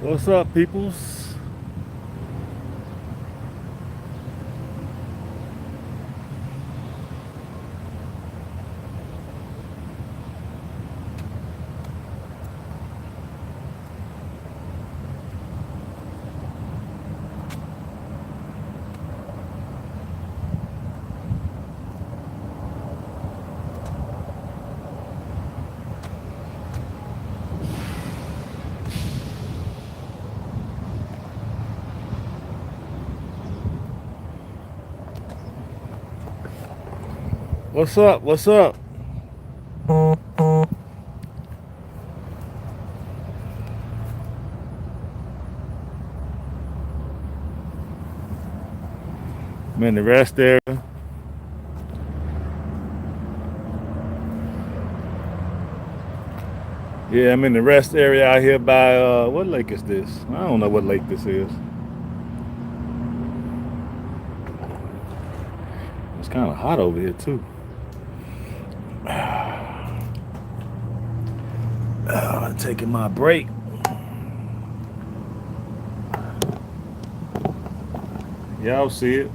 What's up, peoples? What's up? What's up? I'm in the rest area. Yeah, I'm in the rest area out here by what lake is this? I don't know what lake this is. It's kind of hot over here too. Taking my break. Y'all see it?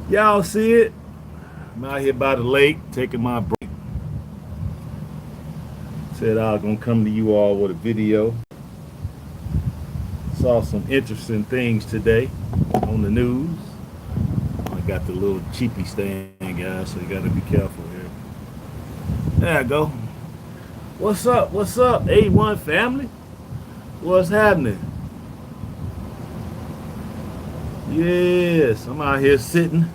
Y'all see it? I'm out here by the lake taking my break. Said I was gonna come to you all with a video. Saw some interesting things today on the news. I got the little cheapy stand, guys, so you gotta be careful here. There I go. What's up? What's up? A1 family? What's happening? Yes, I'm out here sitting.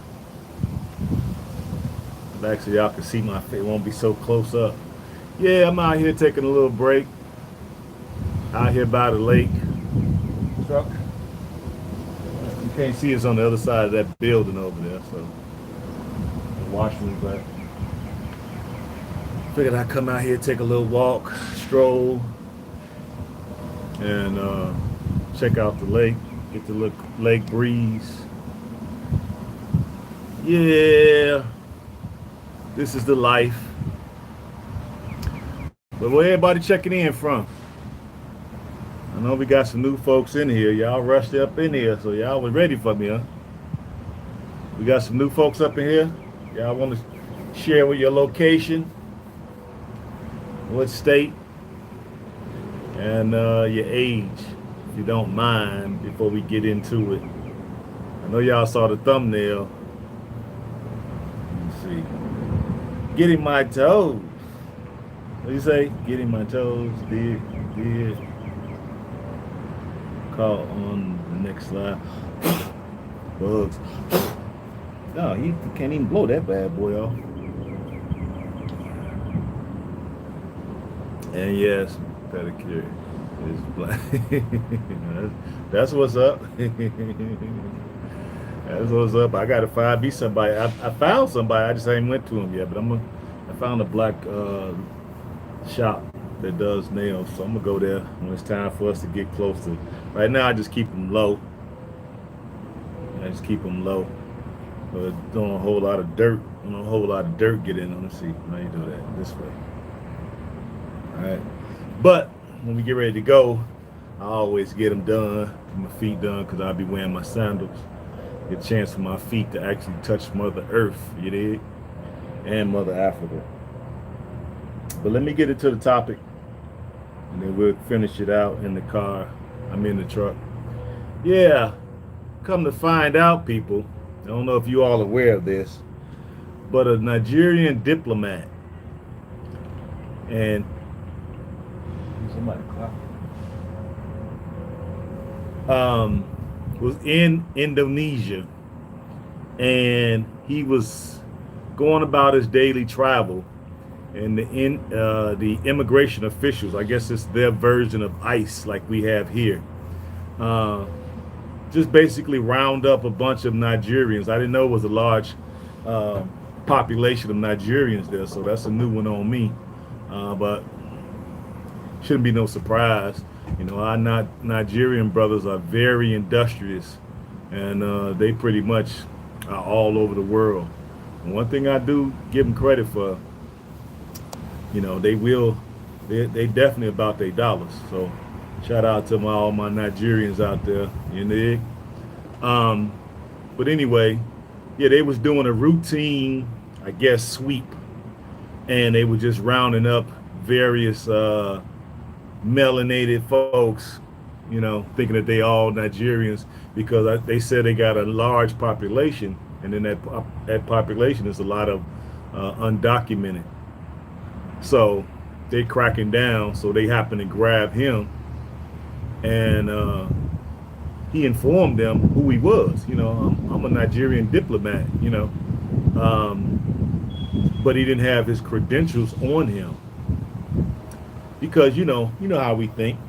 Actually, y'all can see my face. It won't be so close up. Yeah, I'm out here taking a little break. Out here by the lake. Truck. You can't see us on the other side of that building over there, so watching me back. Figured I'd come out here, take a little walk, stroll, and check out the lake, get the little lake breeze. Yeah, this is the life. But where everybody checking in from? I know we got some new folks in here. Y'all rushed up in here, so y'all was ready for me, huh? We got some new folks up in here. Y'all want to share with your location, what state, and your age, if you don't mind, before we get into it. I know y'all saw the thumbnail. Let's see. Getting my toes. What do you say? Getting my toes. Did. Call on the next slide. Bugs. No, he can't even blow that bad boy off. And yes, pedicure is black. That's what's up. That's what's up. I gotta find me somebody. I found somebody. I just ain't went to him yet. But I found a black shop that does nails, so I'm gonna go there when it's time for us to get close to. Right now, I just keep them low. I just keep them low, but don't a whole lot of dirt. Don't a whole lot of dirt get in. Let's see how you do that this way. All right, but when we get ready to go, I always get them done, my feet done, because I'll be wearing my sandals. Get a chance for my feet to actually touch Mother Earth, you dig, and Mother Africa. But let me get into the topic, and then we'll finish it out in the car. I'm in the truck. Yeah, come to find out, people, I don't know if you all are aware of this, but a Nigerian diplomat, and somebody was in Indonesia, and he was going about his daily travel, and the immigration officials, I guess it's their version of ICE like we have here, just basically round up a bunch of Nigerians. I didn't know it was a large population of Nigerians there, so that's a new one on me, but shouldn't be no surprise. You know, our Nigerian brothers are very industrious, and they pretty much are all over the world. And one thing I do give them credit for, they definitely about their dollars. So shout out to all my Nigerians out there, you know. Um, but anyway, yeah, they was doing a routine, I guess, sweep, and they were just rounding up various melanated folks, thinking that they all Nigerians because they said they got a large population, and then that population is a lot of undocumented. So they cracking down. So they happened to grab him, and he informed them who he was. I'm a Nigerian diplomat. But he didn't have his credentials on him because you know how we think.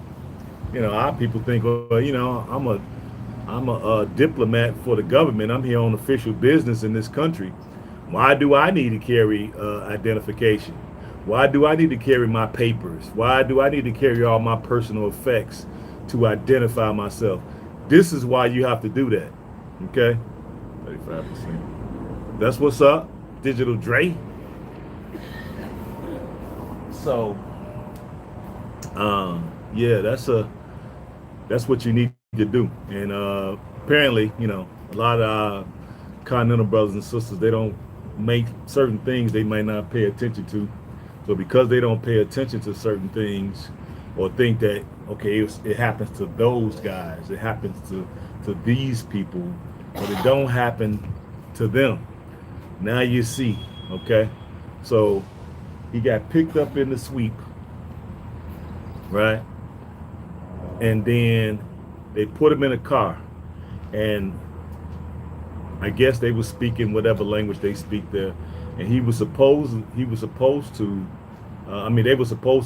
Our people think, well, I'm a diplomat for the government. I'm here on official business in this country. Why do I need to carry identification? Why do I need to carry my papers? Why do I need to carry all my personal effects to identify myself? This is why you have to do that. Okay? 35%. That's what's up, Digital Dre. So, yeah, that's what you need to do. And apparently, a lot of our continental brothers and sisters, they don't make certain things they might not pay attention to. So because they don't pay attention to certain things, or think that okay, it happens to those guys, it happens to these people, but it don't happen to them. Now you see, okay? So he got picked up in the sweep, right? And then they put him in a car, and I guess they were speaking whatever language they speak there, and they were supposed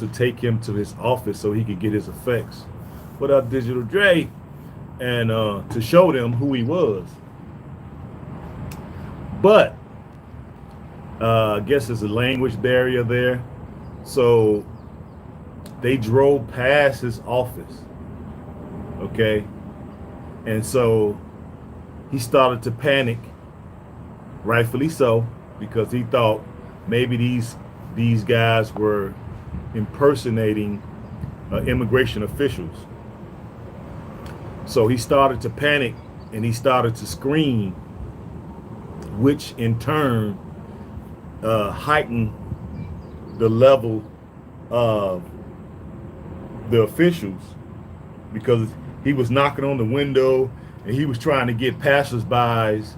to take him to his office so he could get his effects. What up, Digital Dre? And to show them who he was. But I guess there's a language barrier there, so they drove past his office. Okay, and so he started to panic, rightfully so, because he thought maybe these guys were impersonating immigration officials. So he started to panic and he started to scream, which in turn heightened the level of the officials, because he was knocking on the window and he was trying to get passersby's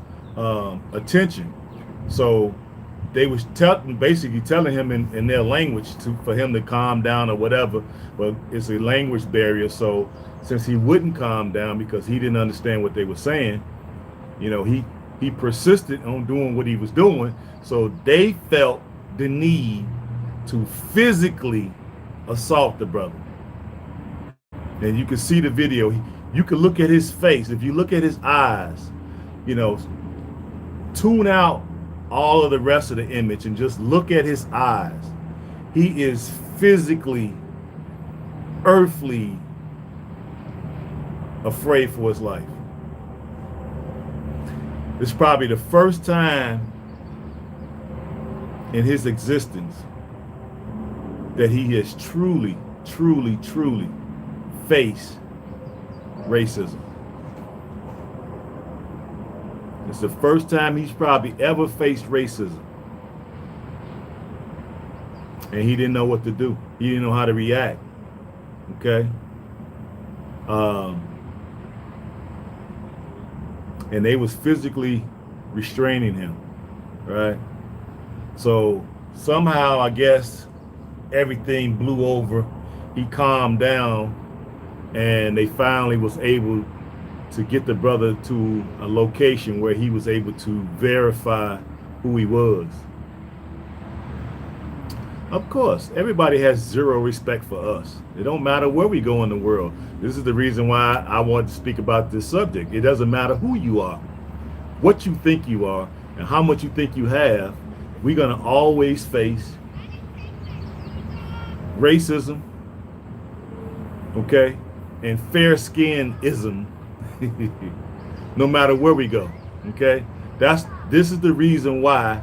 attention. So they was basically telling him in their language for him to calm down or whatever, but it's a language barrier. So since he wouldn't calm down because he didn't understand what they were saying, he persisted on doing what he was doing. So they felt the need to physically assault the brother. And you can see the video. You can look at his face. If you look at his eyes, tune out all of the rest of the image and just look at his eyes. He is physically, earthly afraid for his life. It's probably the first time in his existence that he has truly, truly, truly faced racism. It's the first time he's probably ever faced racism. And he didn't know what to do. He didn't know how to react. Okay? And they was physically restraining him. Right? So somehow, I guess, everything blew over. He calmed down, and they finally was able to get the brother to a location where he was able to verify who he was. Of course, everybody has zero respect for us. It don't matter where we go in the world. This is the reason why I want to speak about this subject. It doesn't matter who you are, what you think you are, and how much you think you have. We're going to always face racism, okay, and fair-skinnedism, no matter where we go. Okay, this is the reason why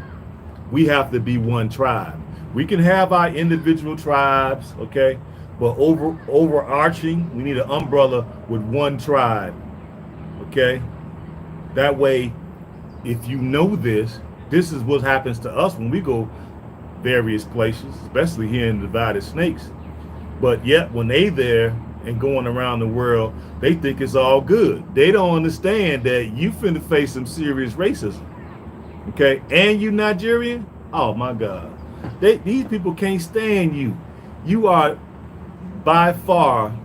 we have to be one tribe. We can have our individual tribes, okay, but overarching, we need an umbrella with one tribe, okay. That way, if you know this, this is what happens to us when we go various places, especially here in the Divided Snakes. But yet, when they there and going around the world, they think it's all good. They don't understand that you finna face some serious racism. Okay, and you Nigerian? Oh my God, these people can't stand you. You are by far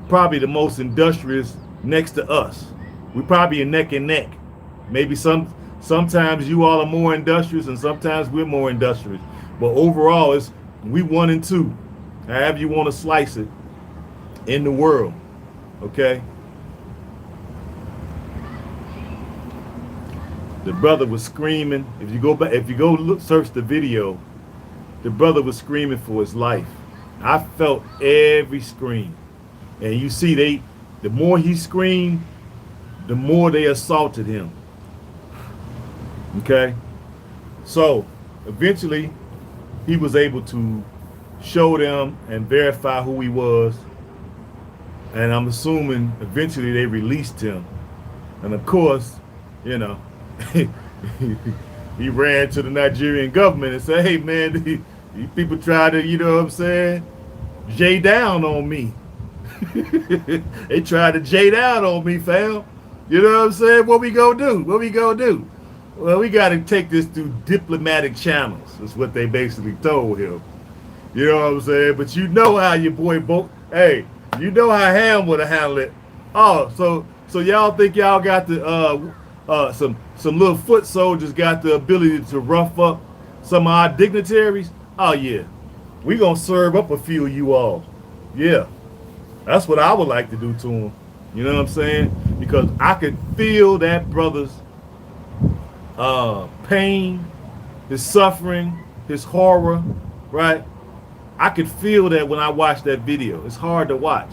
probably the most industrious next to us. We probably are neck and neck. Maybe sometimes you all are more industrious and sometimes we're more industrious. But overall, it's we 1 and 2. However you want to slice it in the world. Okay. The brother was screaming. If you go back, if you go look, search the video, the brother was screaming for his life. I felt every scream, and you see, the more he screamed, the more they assaulted him. Okay, so eventually, he was able to show them and verify who he was, and I'm assuming eventually they released him. And of course, you know, he ran to the Nigerian government and said, "Hey man, these people try to, you know what I'm saying, J down on me. They tried to J down on me, fam. You know what I'm saying? What we gonna do? What we gonna do? Well, we got to take this through diplomatic channels." Is what they basically told him. You know what I'm saying? But you know how your boy hey, you know how Ham would have handled it. Oh, so y'all think y'all got the some little foot soldiers got the ability to rough up some of our dignitaries? Oh yeah, we gonna serve up a few of you all. Yeah, that's what I would like to do to them. You know what I'm saying? Because I could feel that brother's pain, his suffering, his horror, right? I could feel that when I watched that video. It's hard to watch.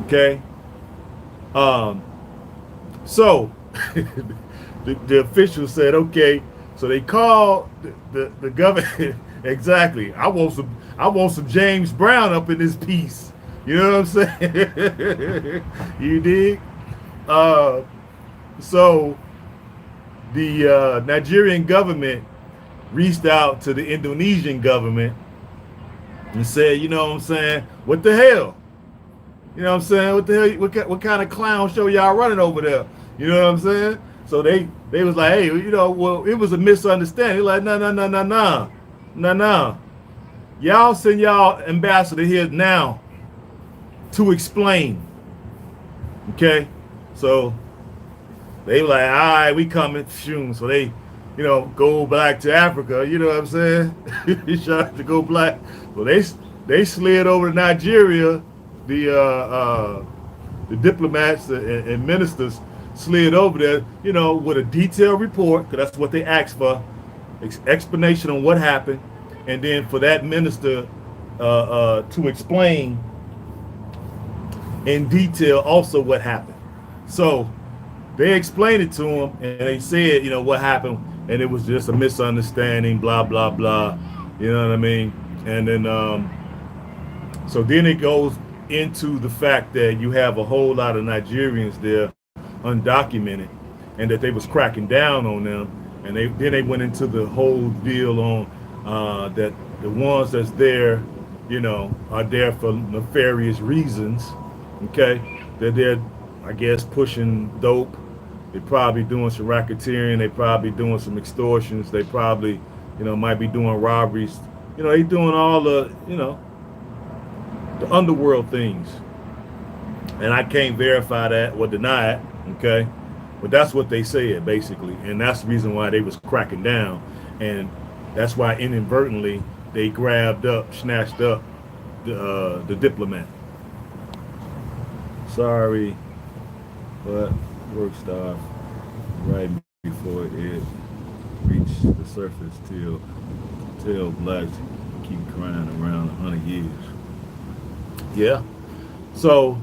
Okay? So the official said, okay, so they called the government. Exactly. I want some James Brown up in this piece. You know what I'm saying? You dig? So the Nigerian government reached out to the Indonesian government and said, you know what I'm saying, what the hell? You know what I'm saying? What the hell? What kind of clown show y'all running over there? You know what I'm saying? So they was like, hey, you know, well, it was a misunderstanding. Like, no. Y'all send y'all ambassador here now to explain. Okay? So they were like, all right, we coming. So they, you know, go back to Africa. You know what I'm saying? He tried to go black. Well, they slid over to Nigeria. The diplomats and ministers slid over there, you know, with a detailed report, because that's what they asked for, explanation on what happened, and then for that minister to explain in detail also what happened. So they explained it to him, and they said, you know, what happened, and it was just a misunderstanding, blah, blah, blah. You know what I mean? And then, so then it goes into the fact that you have a whole lot of Nigerians there undocumented, and that they was cracking down on them, and then they went into the whole deal on that the ones that's there, you know, are there for nefarious reasons. Okay, they're there, I guess, pushing dope. They're probably doing some racketeering. They probably doing some extortions. They probably, you know, might be doing robberies. You know, they doing all the, you know, the underworld things. And I can't verify that or deny it, okay? But that's what they said, basically. And that's the reason why they was cracking down. And that's why inadvertently they snatched up the diplomat. Sorry, but work stopped right before it reached the surface till blacks keep crying around 100 years. Yeah. So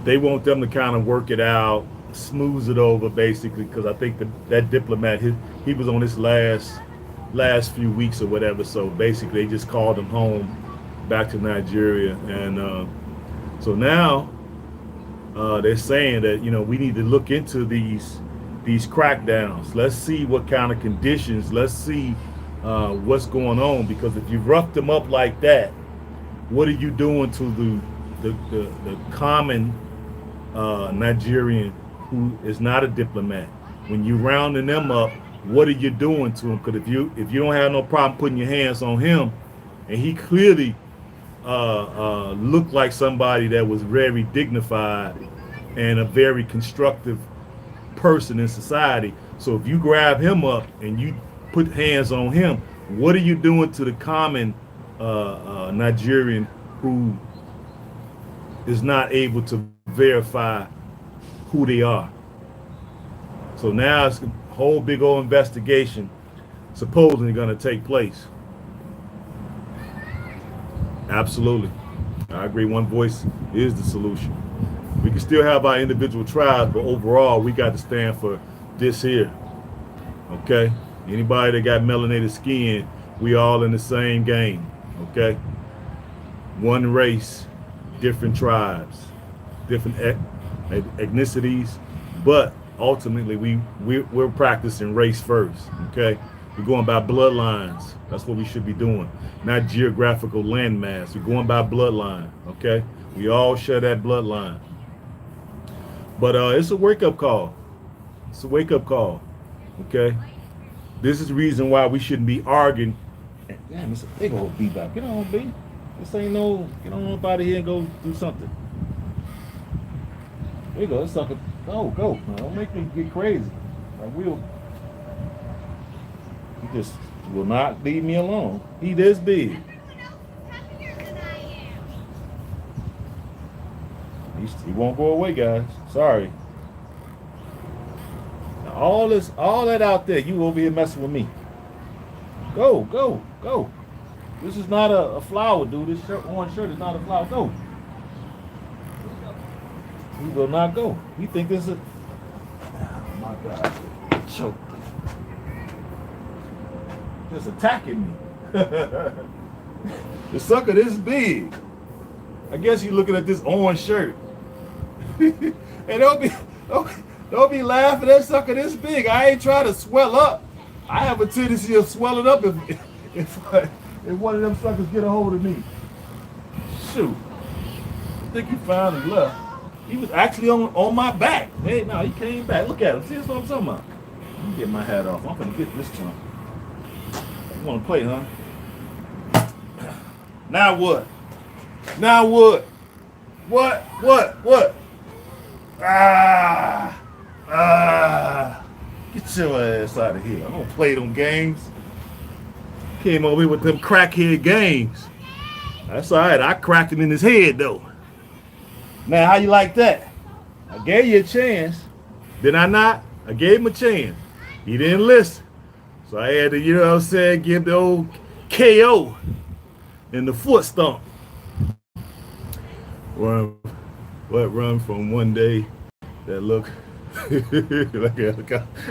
they want them to kind of work it out, smooths it over basically because I think that diplomat he was on his last few weeks or whatever. So basically, they just called him home back to Nigeria, and so now they're saying that we need to look into these crackdowns. Let's see what kind of conditions. Let's see what's going on, because if you roughed them up like that, what are you doing to the common Nigerian who is not a diplomat? When you rounding them up, what are you doing to him? Because if you don't have no problem putting your hands on him, and he clearly looked like somebody that was very dignified and a very constructive person in society. So if you grab him up and you put hands on him, what are you doing to the common Nigerian who is not able to verify who they are? So now it's a whole big old investigation supposedly going to take place. Absolutely. I agree. One voice is the solution. We can still have our individual tribes, but overall, we got to stand for this here. Okay? Anybody that got melanated skin, we all in the same game. Okay? One race, different tribes, different ethnicities, but ultimately we're practicing race first. Okay? We're going by bloodlines. That's what we should be doing, not geographical landmass. We're going by bloodline. Okay? We all share that bloodline. But it's a wake-up call. It's a wake-up call. Okay? This is the reason why we shouldn't be arguing. Damn, it's a big old bebop. Get on, B. This ain't no, get on up out of here and go do something. There you go, this sucker. Go. Don't make me get crazy. I will. He just will not leave me alone. He this big. He won't go away, guys. Sorry. Now, all that out there, you over here messing with me. Go. This is not a flower, dude. This orange shirt is not a flower. Go. He will not go. He think this is. Oh my God. Choke. Just attacking me. The sucker this big. I guess you're looking at this orange shirt. And don't be laughing at that sucker this big. I ain't trying to swell up. I have a tendency of swelling up if one of them suckers get a hold of me. Shoot. I think he finally left. He was actually on my back. Hey, no, he came back. Look at him. See, that's what I'm talking about. Let me get my hat off. I'm gonna get this chunk. You wanna play, huh? Now what? What? Get your ass out of here. I don't play them games. Came over here with them crackhead games. That's all right. I cracked him in his head, though. Now, how you like that? I gave you a chance. Did I not? I gave him a chance. He didn't listen. So I had to, what I'm saying, give the old KO and the foot stomp. Run from one day that look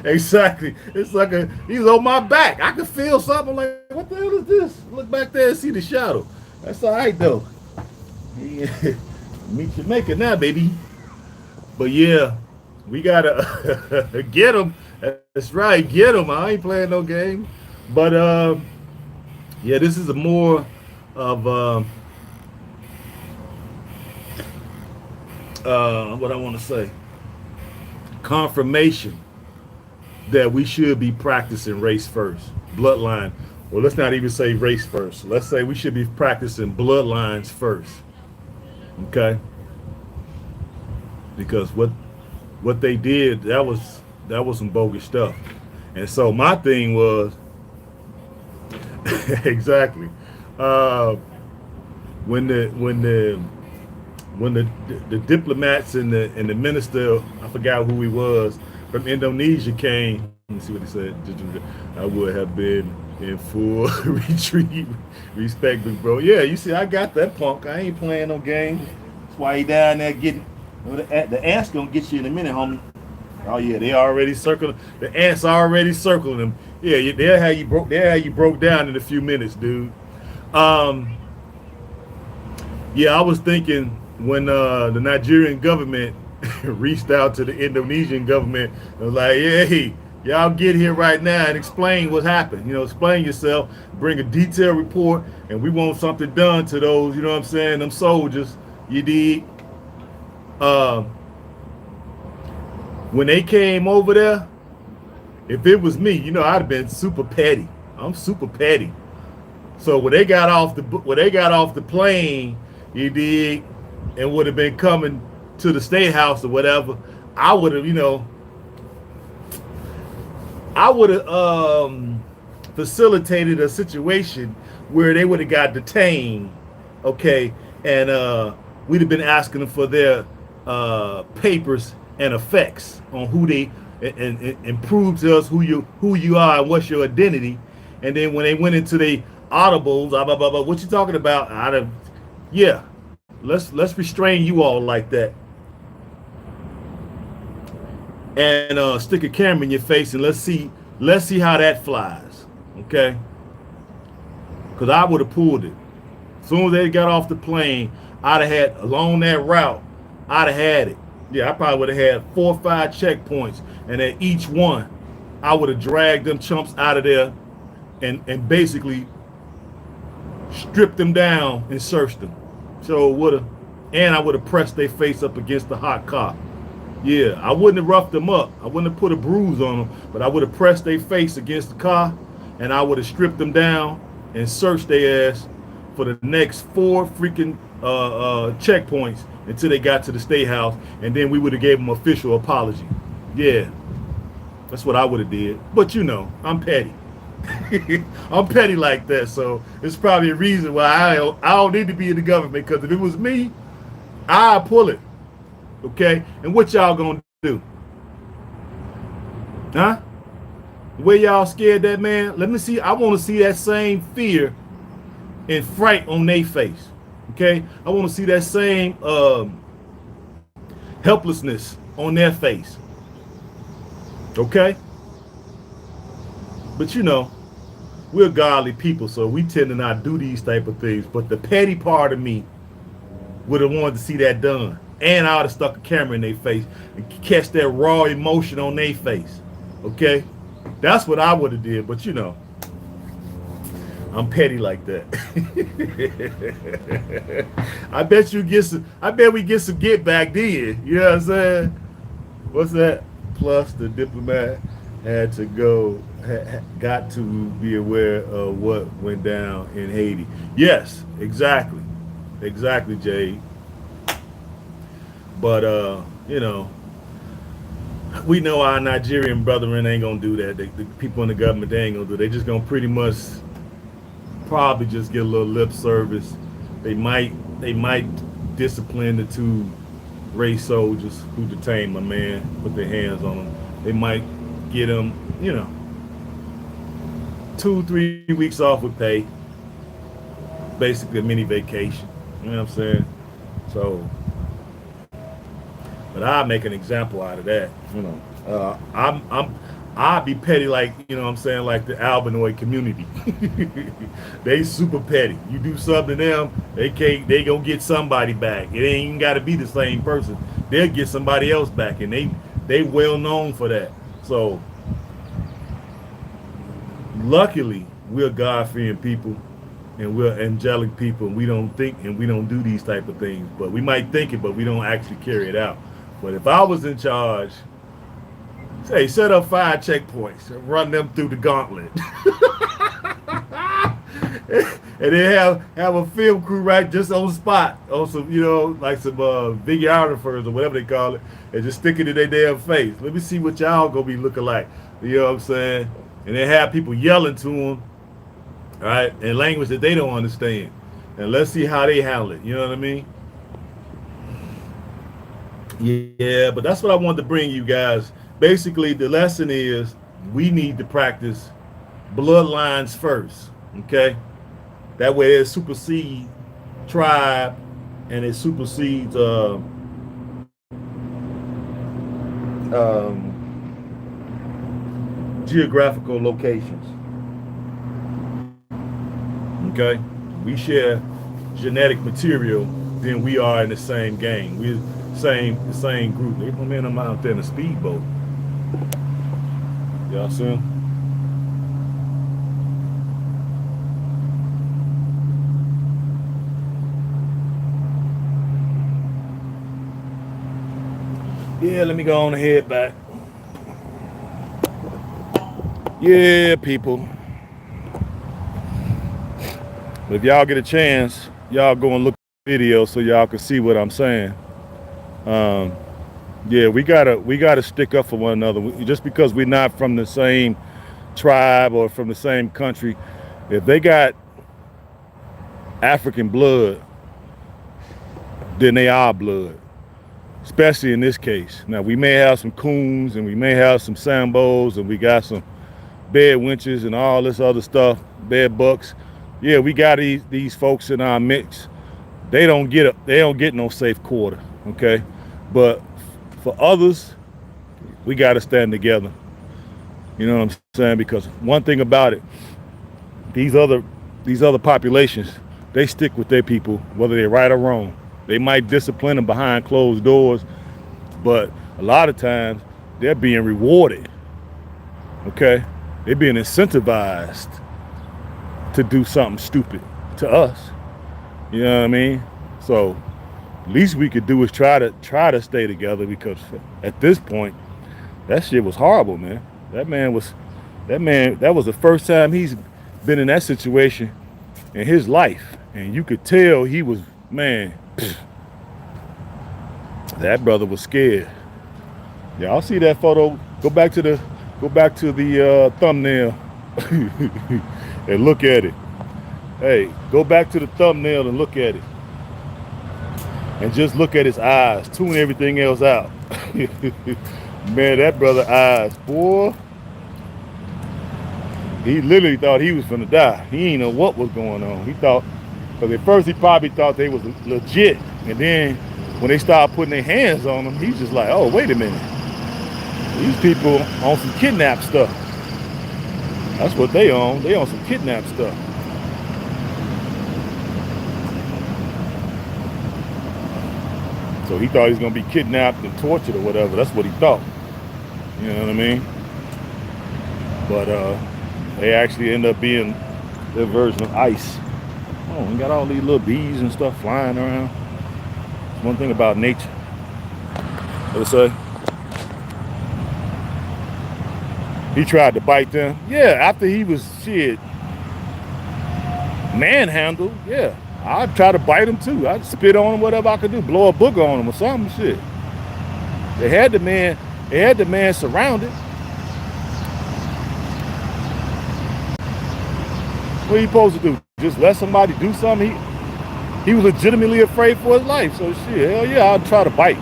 exactly. It's like he's on my back. I can feel something like, what the hell is this? Look back there and see the shadow. That's all right though. Meet your maker now, baby. But yeah, we gotta get him. That's right, get him. I ain't playing no game. But yeah, this is a more of what I want to say, confirmation that we should be practicing race first, bloodline. Well, let's not even say race first. Let's say we should be practicing bloodlines first. Okay? Because what they did, that was some bogus stuff. And so my thing was exactly when the diplomats and the minister, I forgot who he was, from Indonesia came. Let me see what he said. I would have been in full retreat. Respect, big bro. Yeah, you see, I got that punk. I ain't playing no games. That's why he down there getting. The ass gonna get you in a minute, homie. Oh yeah, they already circling. The ants already circling them. Yeah, they'll have you broke. They'll have you broke down in a few minutes, dude. Um, yeah, I was thinking when the Nigerian government reached out to the Indonesian government and was like, hey, y'all get here right now and explain what happened. You know, explain yourself, bring a detailed report, and we want something done to those, you know what I'm saying, them soldiers. You did. Uh, when they came over there, if it was me, you know, I'd have been super petty. I'm super petty. So when they got off the plane, you dig, and would have been coming to the state house or whatever, I would have, you know, I would have facilitated a situation where they would have got detained, okay, and we'd have been asking them for their papers and effects on who they and prove to us who you are and what's your identity, and then when they went into the audibles, blah, blah, blah, blah, what you talking about? I'd have, yeah, let's restrain you all like that, and stick a camera in your face and let's see how that flies, okay? Because I would have pulled it. As soon as they got off the plane, I'd have had along that route, I'd have had it. Yeah, I probably would have had 4 or 5 checkpoints, and at each one, I would have dragged them chumps out of there and basically stripped them down and searched them. So it would have, and I would have pressed their face up against the hot car. Yeah, I wouldn't have roughed them up. I wouldn't have put a bruise on them, but I would have pressed their face against the car, and I would have stripped them down and searched their ass for the next 4 freaking checkpoints until they got to the state house, and then we would have gave them official apology. Yeah, that's what I would have did. But you know, I'm petty. I'm petty like that, so it's probably a reason why I don't need to be in the government. Because if it was me, I'd pull it. Okay, and what y'all gonna do? Huh? The way y'all scared that man? Let me see. I want to see that same fear and fright on their face. Okay, I want to see that same helplessness on their face. Okay, but you know, we're godly people, so we tend to not do these type of things. But the petty part of me would have wanted to see that done, and I would have stuck a camera in their face and catch that raw emotion on their face. Okay, that's what I would have did. But you know, I'm petty like that. I bet you get some. I bet we get some get back then. You know what I'm saying? What's that? Plus, the diplomat had to go, got to be aware of what went down in Haiti. Yes, exactly, Jay. But you know, we know our Nigerian brethren ain't gonna do that. The people in the government, they ain't gonna do. They just gonna pretty much probably just get a little lip service. They might discipline the 2 race soldiers who detained my man, put their hands on him. They might get him, you know, 2-3 weeks off with pay, basically a mini vacation. You know what I'm saying? So, but I make an example out of that. You know, I'd be petty, like, you know what I'm saying, like the Albanoid community. They super petty. You do something to them, they gonna get somebody back. It ain't even gotta be the same person. They'll get somebody else back, and they well known for that. So luckily we're God-fearing people and we're angelic people, and we don't think and we don't do these type of things. But we might think it, but we don't actually carry it out. But if I was in charge, say, set up 5 checkpoints and run them through the gauntlet. And then have a film crew right just on the spot, on some, you know, like some videographers or whatever they call it, and just stick it in their damn face. Let me see what y'all gonna be looking like. You know what I'm saying? And then have people yelling to them, all right, in language that they don't understand. And let's see how they handle it. You know what I mean? Yeah, but that's what I wanted to bring you guys. Basically, the lesson is we need to practice bloodlines first, okay? That way it supersedes tribe and it supersedes geographical locations. Okay, we share genetic material, then we are in the same gang. We're the same group. They put me out there in a speedboat. Y'all see him? Yeah, let me go on ahead back. Yeah, people. But if y'all get a chance, y'all go and look at the video so y'all can see what I'm saying. Yeah, we gotta stick up for one another. Just because we're not from the same tribe or from the same country, if they got African blood, then they are blood. Especially in this case. Now we may have some coons and we may have some sambos and we got some bed winches and all this other stuff, bed bucks. Yeah, we got these folks in our mix. They don't get no safe quarter, okay? But for others, we got to stand together. You know what I'm saying? Because one thing about it, these other populations, they stick with their people, whether they're right or wrong. They might discipline them behind closed doors, but a lot of times they're being rewarded. Okay? They're being incentivized to do something stupid to us. You know what I mean? So least we could do is try to stay together, because at this point, that shit was horrible, man. That was the first time he's been in that situation in his life. And you could tell he was, man, that brother was scared. Y'all see that photo? Go back to the thumbnail and look at it. Hey, go back to the thumbnail and look at it. And just look at his eyes. Tune everything else out. Man, that brother eyes, boy. He literally thought he was gonna die. He didn't know what was going on. He thought, because at first he probably thought they was legit. And then when they started putting their hands on him, he's just like, oh, wait a minute. These people on some kidnap stuff. That's what they on. They on some kidnap stuff. So he thought he was gonna be kidnapped and tortured or whatever. That's what he thought. You know what I mean? But they actually end up being their version of ice. Oh, we got all these little bees and stuff flying around. It's one thing about nature. What I say? He tried to bite them. Yeah, after he was manhandled, yeah. I'd try to bite him too. I'd spit on him, whatever I could do, blow a booger on him or something, shit. They had the man surrounded. What are you supposed to do? Just let somebody do something? He was legitimately afraid for his life. So shit, hell yeah, I'd try to bite.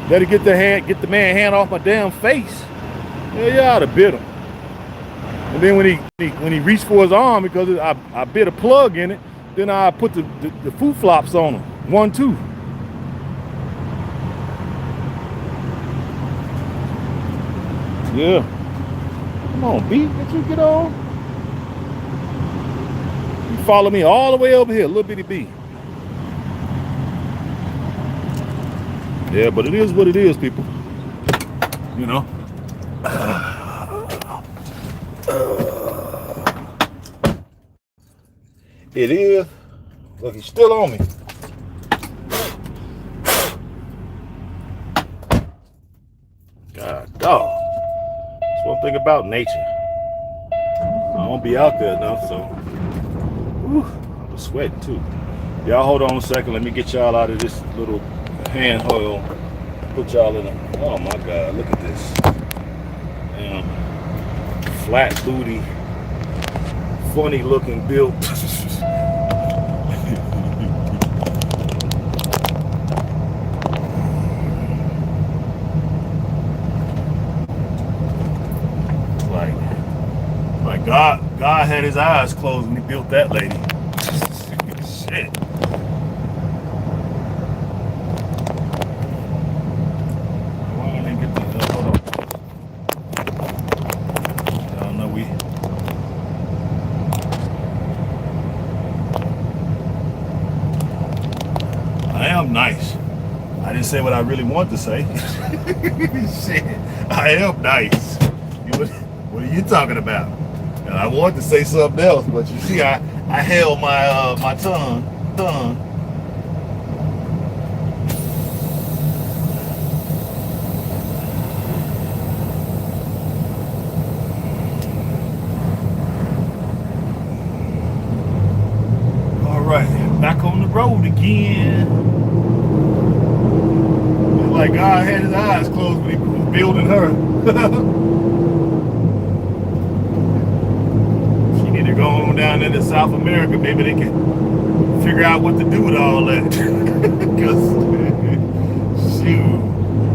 Let it get the man hand off my damn face. Hell yeah, I'd have bit him. And then when he reached for his arm, because I bit a plug in it, then I put the foot flops on him. 1, 2. Yeah. Come on, B. Let you get on. You follow me all the way over here, little bitty B. Yeah, but it is what it is, people. You know. It is. Look, he's still on me. God, dog. That's one thing about nature. I won't be out there enough, so. Whew, I was sweating too. Y'all hold on a second. Let me get y'all out of this little handhold. Put y'all in a. Oh my God, look at this. Flat booty, funny looking built. like God had his eyes closed when he built that lady. Shit. am nice. I didn't say what I really wanted to say. Shit, I am nice. What are you talking about? And I wanted to say something else, but you see, I held my my tongue. All right, back on the road again. It's like God had his eyes closed when he was building her. She need to go on down into South America. Maybe they can figure out what to do with all that. Because, shoot,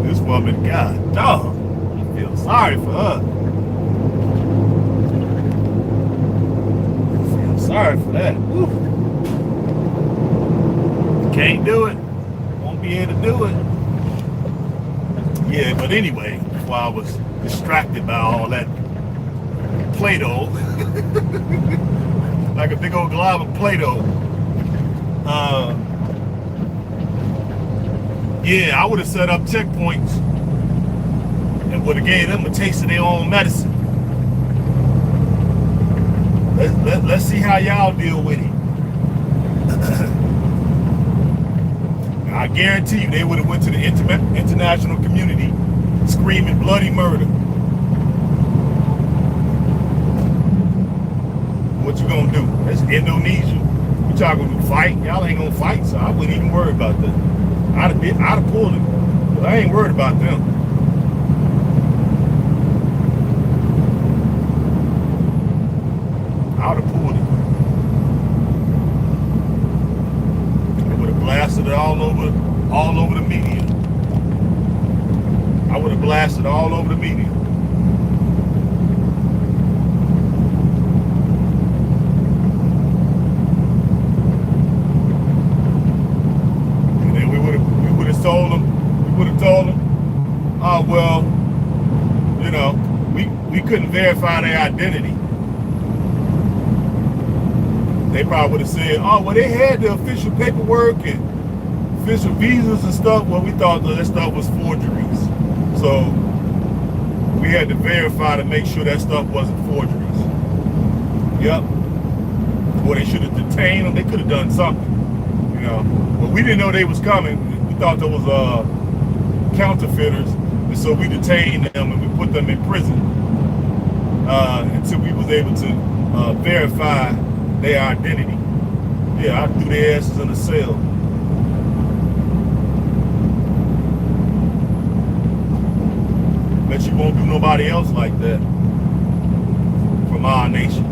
this woman, God dog, I feel sorry for her. I feel sorry for that. Woo. Can't do it. Won't be able to do it. Yeah, but anyway, before I was distracted by all that Play-Doh, like a big old glob of Play-Doh. Yeah, I would have set up checkpoints and would have gave them a taste of their own medicine. Let's see how y'all deal with it. I guarantee you they would have went to the international community screaming bloody murder. What you gonna do? That's Indonesia. You talking to fight? Y'all ain't gonna fight, so I wouldn't even worry about that. I'd have pulled it, but I ain't worried about them. I'd have pulled it. I would have blasted it all over the media. I would have blasted all over the media. Told them, oh well, you know, we couldn't verify their identity. They probably would have said, oh well, they had the official paperwork and official visas and stuff. Well, we thought that stuff was forgeries, so we had to verify to make sure that stuff wasn't forgeries. Yep. Well, they should have detained them. They could have done something, you know. Well, we didn't know they was coming. We thought there was counterfeiters, and so we detained them and we put them in prison until we was able to verify their identity. Yeah, I threw their asses in a cell. Bet you won't do nobody else like that from our nation.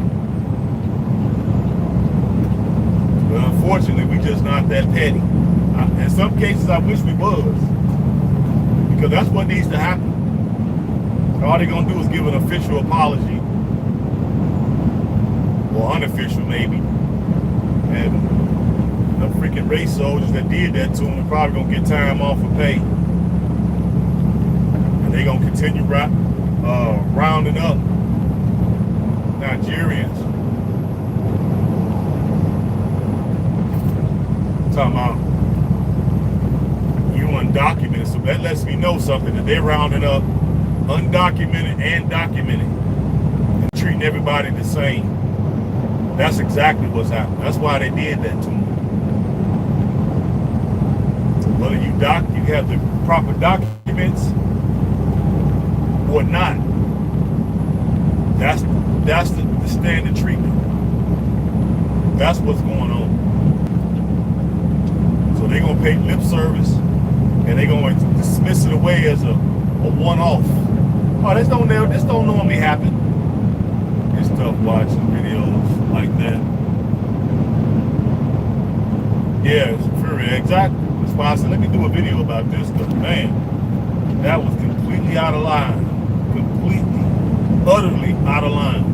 But unfortunately, we just not that petty. In some cases, I wish we was. Because that's what needs to happen. All they're going to do is give an official apology. Or unofficial, maybe. And the freaking race soldiers that did that to them are probably going to get time off of pay. And they're going to continue rounding up Nigerians. Talking about undocumented, so that lets me know something, that they're rounding up undocumented and documented and treating everybody the same. That's exactly what's happening. That's why they did that to them. Whether you have the proper documents or not, that's the standard treatment. That's what's going on. So they're gonna pay lip service. And they're going to dismiss it away as a one-off. Oh, this don't normally happen. It's tough watching videos like that. Yeah, it's very exactly. That's why I said, let me do a video about this, because man, that was completely out of line. Completely, utterly out of line.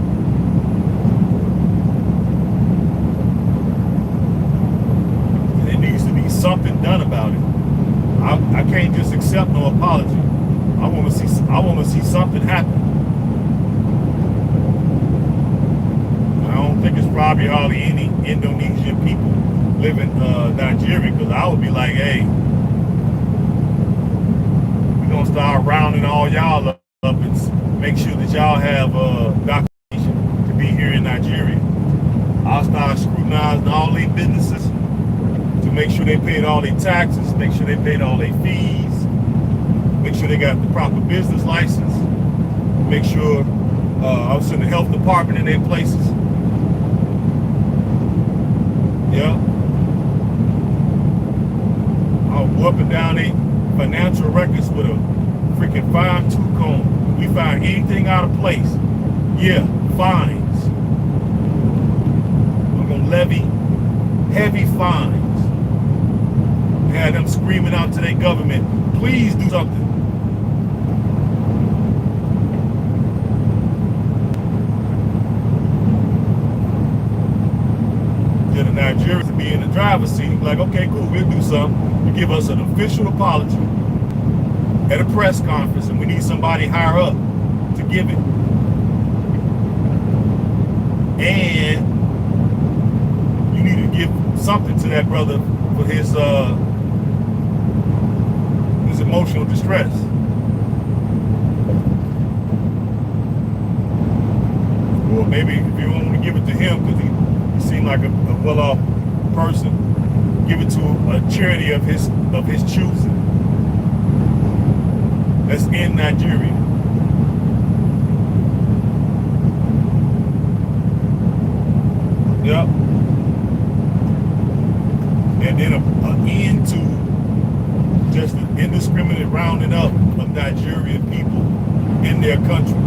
And there needs to be something done about it. I can't just accept no apology. I want to see something happen. I don't think it's probably hardly any Indonesian people live in Nigeria, because I would be like, hey, we're gonna start rounding all y'all up and make sure that y'all have documentation to be here in Nigeria. I'll start scrutinizing all their businesses to make sure they paid all their taxes, make sure they paid all their fees, make sure they got the proper business license, make sure I'll send the health department in their places. Yeah. I'll go up and down their financial records with a freaking fine-tooth comb. We find anything out of place, yeah, fines. I'm gonna levy heavy fines. Had them screaming out to their government, please do something. Then the Nigerians would be in the driver's seat, like, okay, cool, we'll do something. You give us an official apology at a press conference, and we need somebody higher up to give it. And you need to give something to that brother for his emotional distress. Or maybe if you want to give it to him because he seemed like a well-off person, give it to a charity of his choosing that's in Nigeria. Yep. And then an end to just the indiscriminate rounding up of Nigerian people in their country.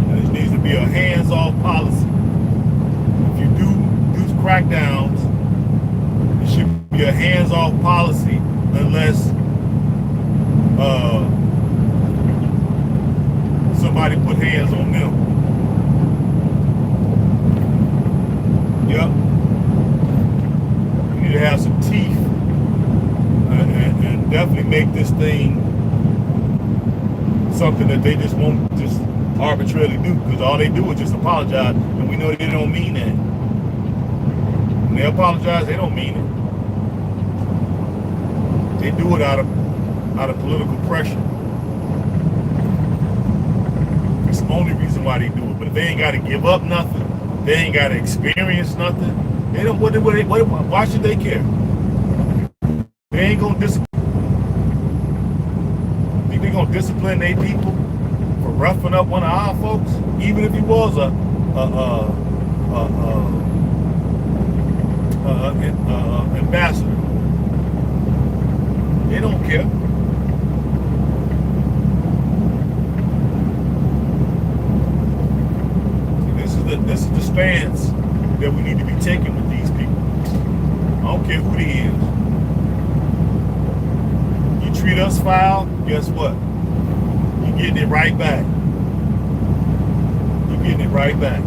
And there needs to be a hands-off policy. If you do crackdowns, it should be a hands-off policy unless somebody put hands on them. Yep. We need to have some teeth and definitely make this thing something that they just won't just arbitrarily do, because all they do is just apologize, and we know they don't mean that. When they apologize, they don't mean it. They do it out of political pressure. It's the only reason why they do it. But if they ain't got to give up nothing, they ain't got to experience nothing, they don't. Why should they care? They ain't gonna discipline. Think they gonna discipline their people for roughing up one of our folks, even if he was a ambassador? They don't care. This is the stance that we need to be taking with these people. I don't care who they is. You treat us foul, guess what? You're getting it right back. You're getting it right back.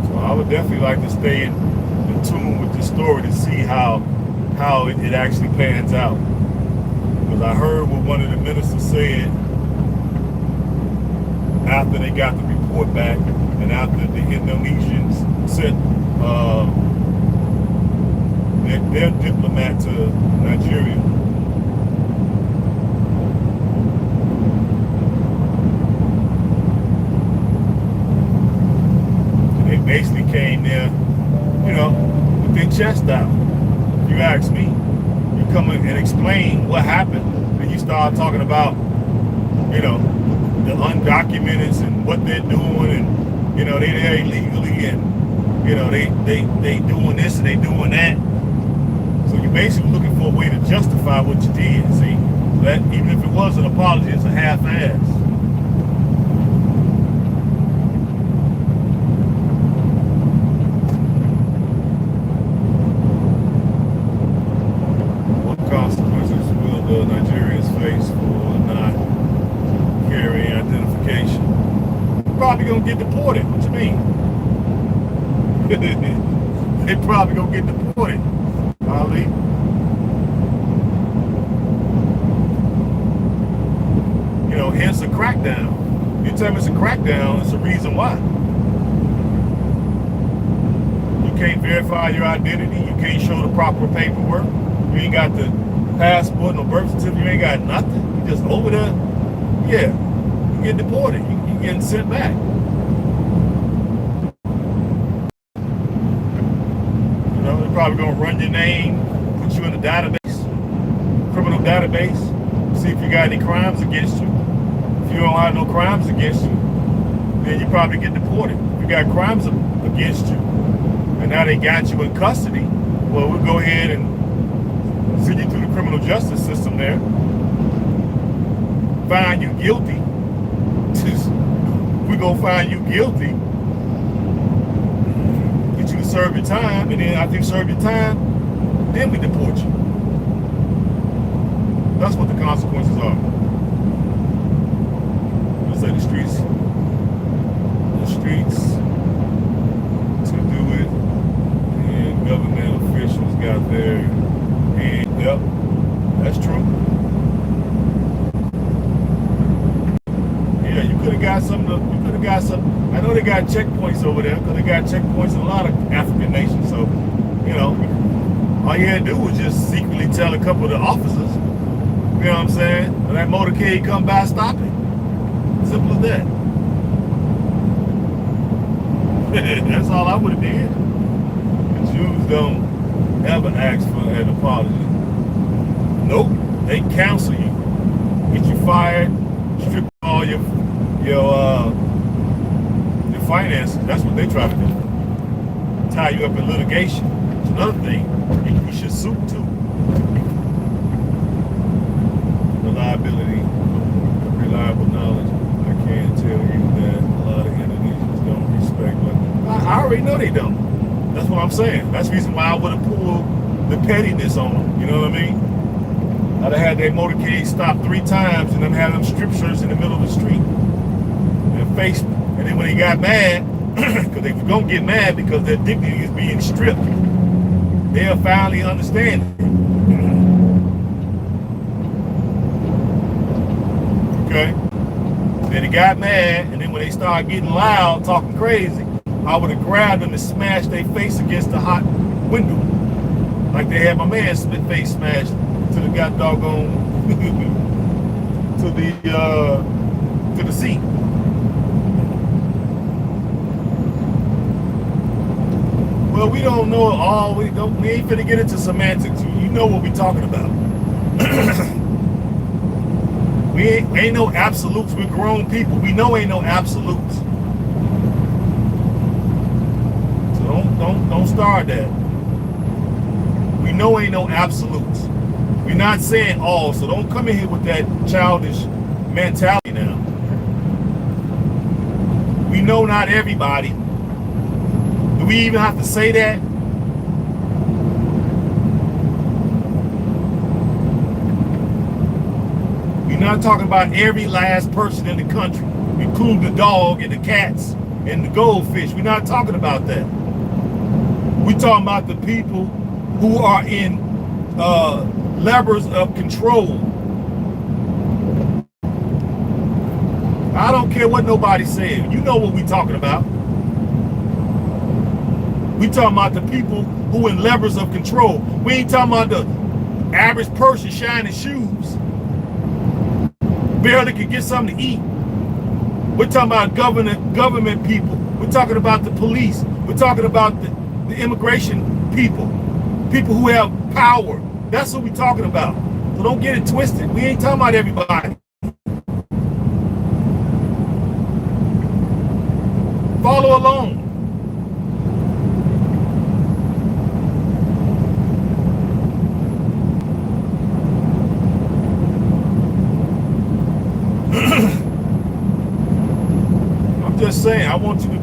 So I would definitely like to stay in tune with this story to see how it actually pans out. Because I heard what one of the ministers said after they got the report back and after the Indonesians sent their diplomat to Nigeria. And they basically came there, with their chest out. If you ask me, you come in and explain what happened, and you start talking about, the undocumented and what they're doing, and they're there illegally, and they doing this and they doing that. So you're basically looking for a way to justify what you did. See, that even if it was an apology, it's a half-ass. What consequences will the Nigerians face for not carrying identification? Probably gonna get deported. What you mean? They probably gonna get deported, Ali. hence a crackdown. Anytime it's a crackdown, it's a reason why. You can't verify your identity. You can't show the proper paperwork. You ain't got the passport, no birth certificate. You ain't got nothing. You just over there. Yeah, you get deported. You getting sent back. You know, they're probably gonna run your name, put you in a database, criminal database, see if you got any crimes against you. If you don't have no crimes against you, then you probably get deported. If you got crimes against you, and now they got you in custody, well, we'll go ahead and send you through the criminal justice system there, find you guilty. We're gonna find you guilty, get you to serve your time, and then after you serve your time, then we deport you. That's what the consequences are. Let's say the streets to do it, and government officials got there, and yep, that's true. Yeah, you could have got some. I know they got checkpoints over there, because they got checkpoints in a lot of African nations. So, you know, all you had to do was just secretly tell a couple of the officers, you know what I'm saying? When that motorcade come by, stop it. Simple as that. That's all I would have did. The Jews don't ever ask for an apology. Nope. They cancel you, get you fired, strip all your finances. That's what they try to do. Tie you up in litigation. It's another thing you should sue too. Reliable knowledge. I can't tell you that a lot of Indonesians don't respect. I already know they don't. That's what I'm saying. That's the reason why I would have pulled the pettiness on them. You know what I mean? I'd have had that motorcade stop 3 times and then have them strip shirts in the middle of the street. And then when they got mad, because they were going to get mad because their dignity is being stripped, they'll finally understand it. Okay? Then they got mad, and then when they started getting loud, talking crazy, I would have grabbed them and smashed their face against the hot window. Like they had my man's face smashed till it got doggone to the seat. Well, we don't know all. We ain't finna get into semantics. You know what we talking about. We ain't no absolutes. We're grown people. We know ain't no absolutes. So don't start that. We know ain't no absolutes. We're not saying all. So don't come in here with that childish mentality now. We know not everybody. Do we even have to say that? We're not talking about every last person in the country, including the dog and the cats and the goldfish. We're not talking about that. We're talking about the people who are in levers of control. I don't care what nobody said. You know what we're talking about. We talking about the people who in levers of control. We ain't talking about the average person shining shoes, barely could get something to eat. We're talking about government people. We're talking about the police. We're talking about the immigration people who have power. That's what we're talking about. So don't get it twisted. We ain't talking about everybody. Follow along. Just saying, I want you to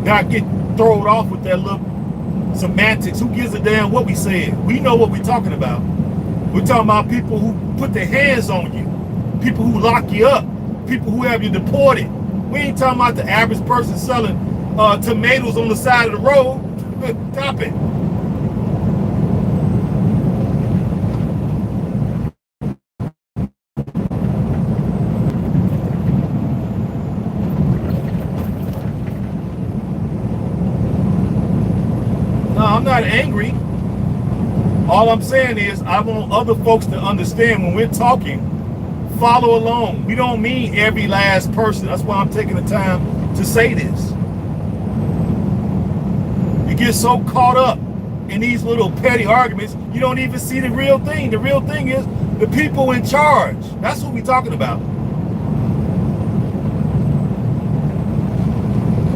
not get thrown off with that little semantics. Who gives a damn what we said? We know what we're talking about. We're talking about people who put their hands on you, people who lock you up, people who have you deported. We ain't talking about the average person selling tomatoes on the side of the road. Stop it. I'm not angry. All I'm saying is I want other folks to understand when we're talking, follow along. We don't mean every last person. That's why I'm taking the time to say this. You get so caught up in these little petty arguments, you don't even see the real thing. The real thing is the people in charge. That's what we're talking about.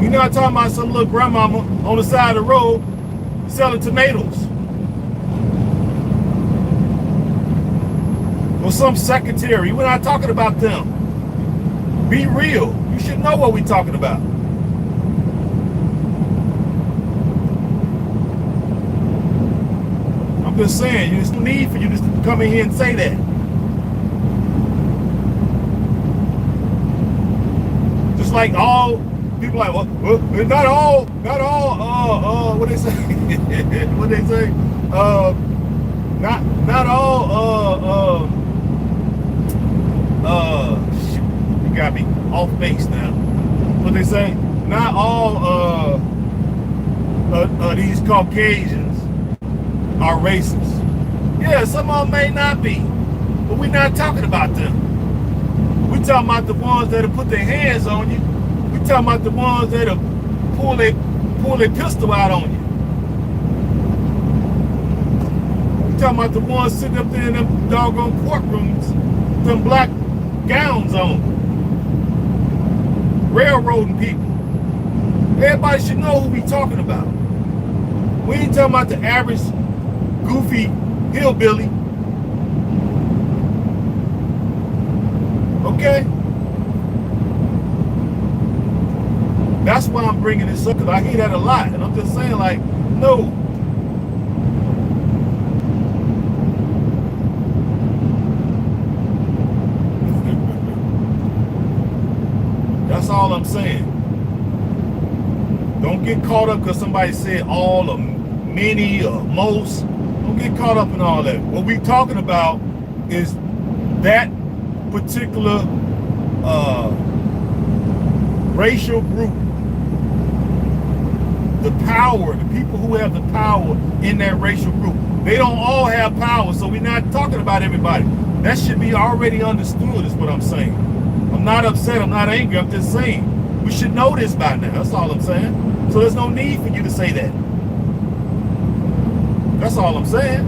You're not talking about some little grandmama on the side of the road selling tomatoes. Or some secretary. We're not talking about them. Be real. You should know what we're talking about. I'm just saying, there's no need for you to come in here and say that. Just like all people like, well, not all, what they say? What they say? Not all, shoot, you got me off base now. What they say? Not all, these Caucasians are racist. Yeah, some of them may not be, but we're not talking about them. We're talking about the ones that'll put their hands on you. We're talking about the ones that'll pull their pistol out on you. We're talking about the ones sitting up there in them doggone courtrooms with them black gowns on, railroading people. Everybody should know who we talking about. We ain't talking about the average goofy hillbilly. Okay? That's why I'm bringing this up, because I hear that a lot. And I'm just saying, like, no. That's all I'm saying. Don't get caught up because somebody said all or many or most. Don't get caught up in all that. What we're talking about is that particular racial group. The power, the people who have the power in that racial group. They don't all have power, so we're not talking about everybody. That should be already understood, is what I'm saying. I'm not upset, I'm not angry, I'm just saying. We should know this by now, that's all I'm saying. So there's no need for you to say that. That's all I'm saying.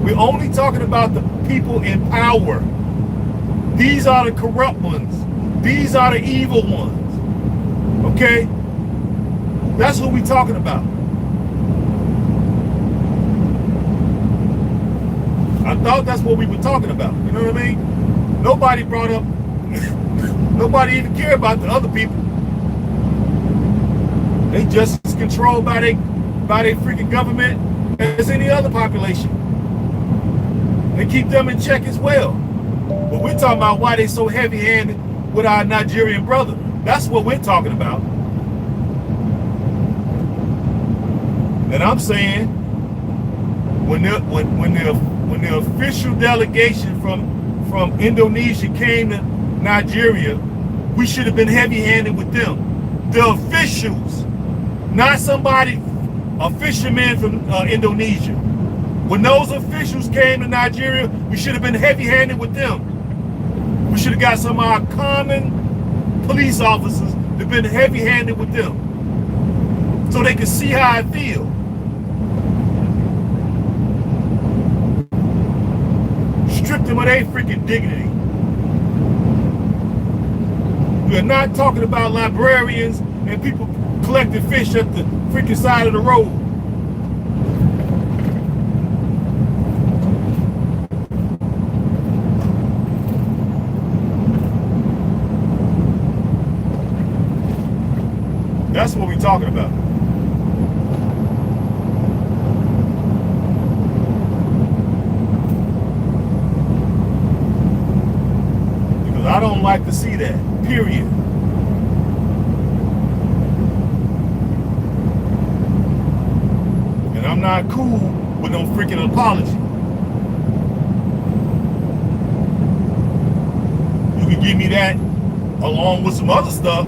We're only talking about the people in power. These are the corrupt ones. These are the evil ones. Okay? That's what we're talking about. I thought that's what we were talking about. You know what I mean? Nobody brought up, nobody even cared about the other people. They just as controlled by their freaking government as any other population. They keep them in check as well. But we're talking about why they so heavy-handed with our Nigerian brother. That's what we're talking about. And I'm saying, when the official delegation from Indonesia came to Nigeria, we should have been heavy-handed with them. The officials, not somebody, a fisherman from Indonesia. When those officials came to Nigeria, we should have been heavy-handed with them. We should have got some of our common police officers to have been heavy-handed with them, so they could see how I feel. Strip them of their freaking dignity. We're not talking about librarians and people collecting fish at the freaking side of the road. That's what we're talking about. Because I don't like to see that, period. And I'm not cool with no freaking apology. You can give me that along with some other stuff.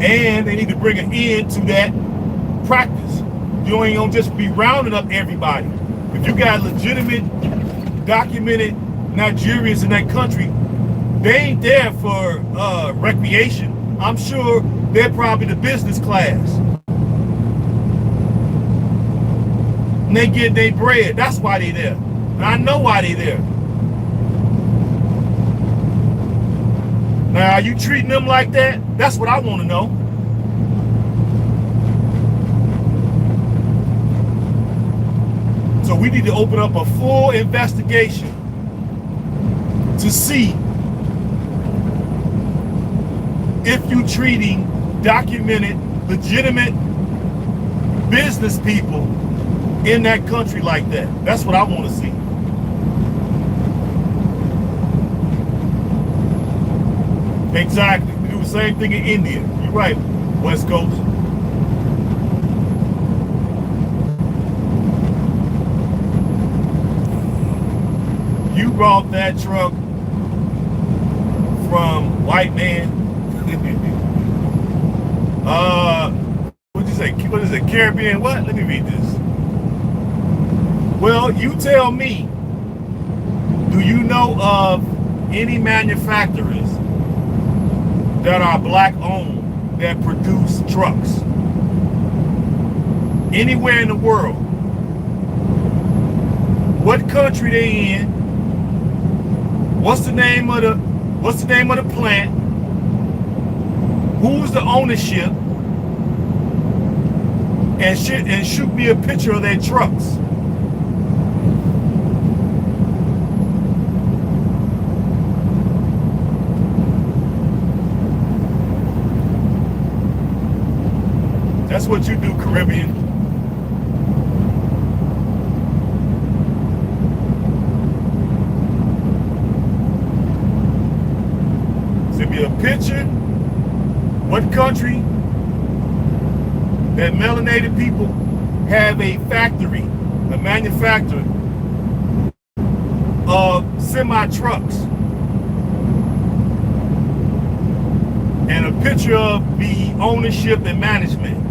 And they need to bring an end to that practice. You ain't gonna just be rounding up everybody. If you got legitimate, documented Nigerians in that country, they ain't there for recreation. I'm sure they're probably the business class. And they get their bread. That's why they there. And I know why they there. Now, are you treating them like that? That's what I want to know. So we need to open up a full investigation to see if you treating documented, legitimate business people in that country like that. That's what I want to see. Exactly. We do the same thing in India. You're right, West Coast. You brought that truck from white man. What'd you say? What is it? Caribbean what? Let me read this. Well, you tell me, do you know of any manufacturers that are black owned that produce trucks anywhere in the world? What country they in? What's the name of the plant? Who's the ownership? And shoot me a picture of their trucks. That's what you do, Caribbean. Send me a picture. What country that melanated people have a factory, a manufacturer of semi-trucks, and a picture of the ownership and management.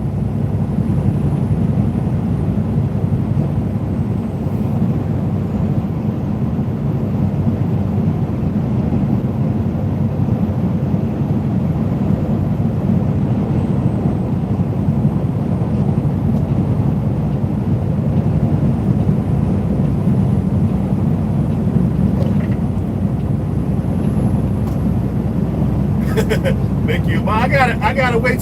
Thank you. But I gotta wait.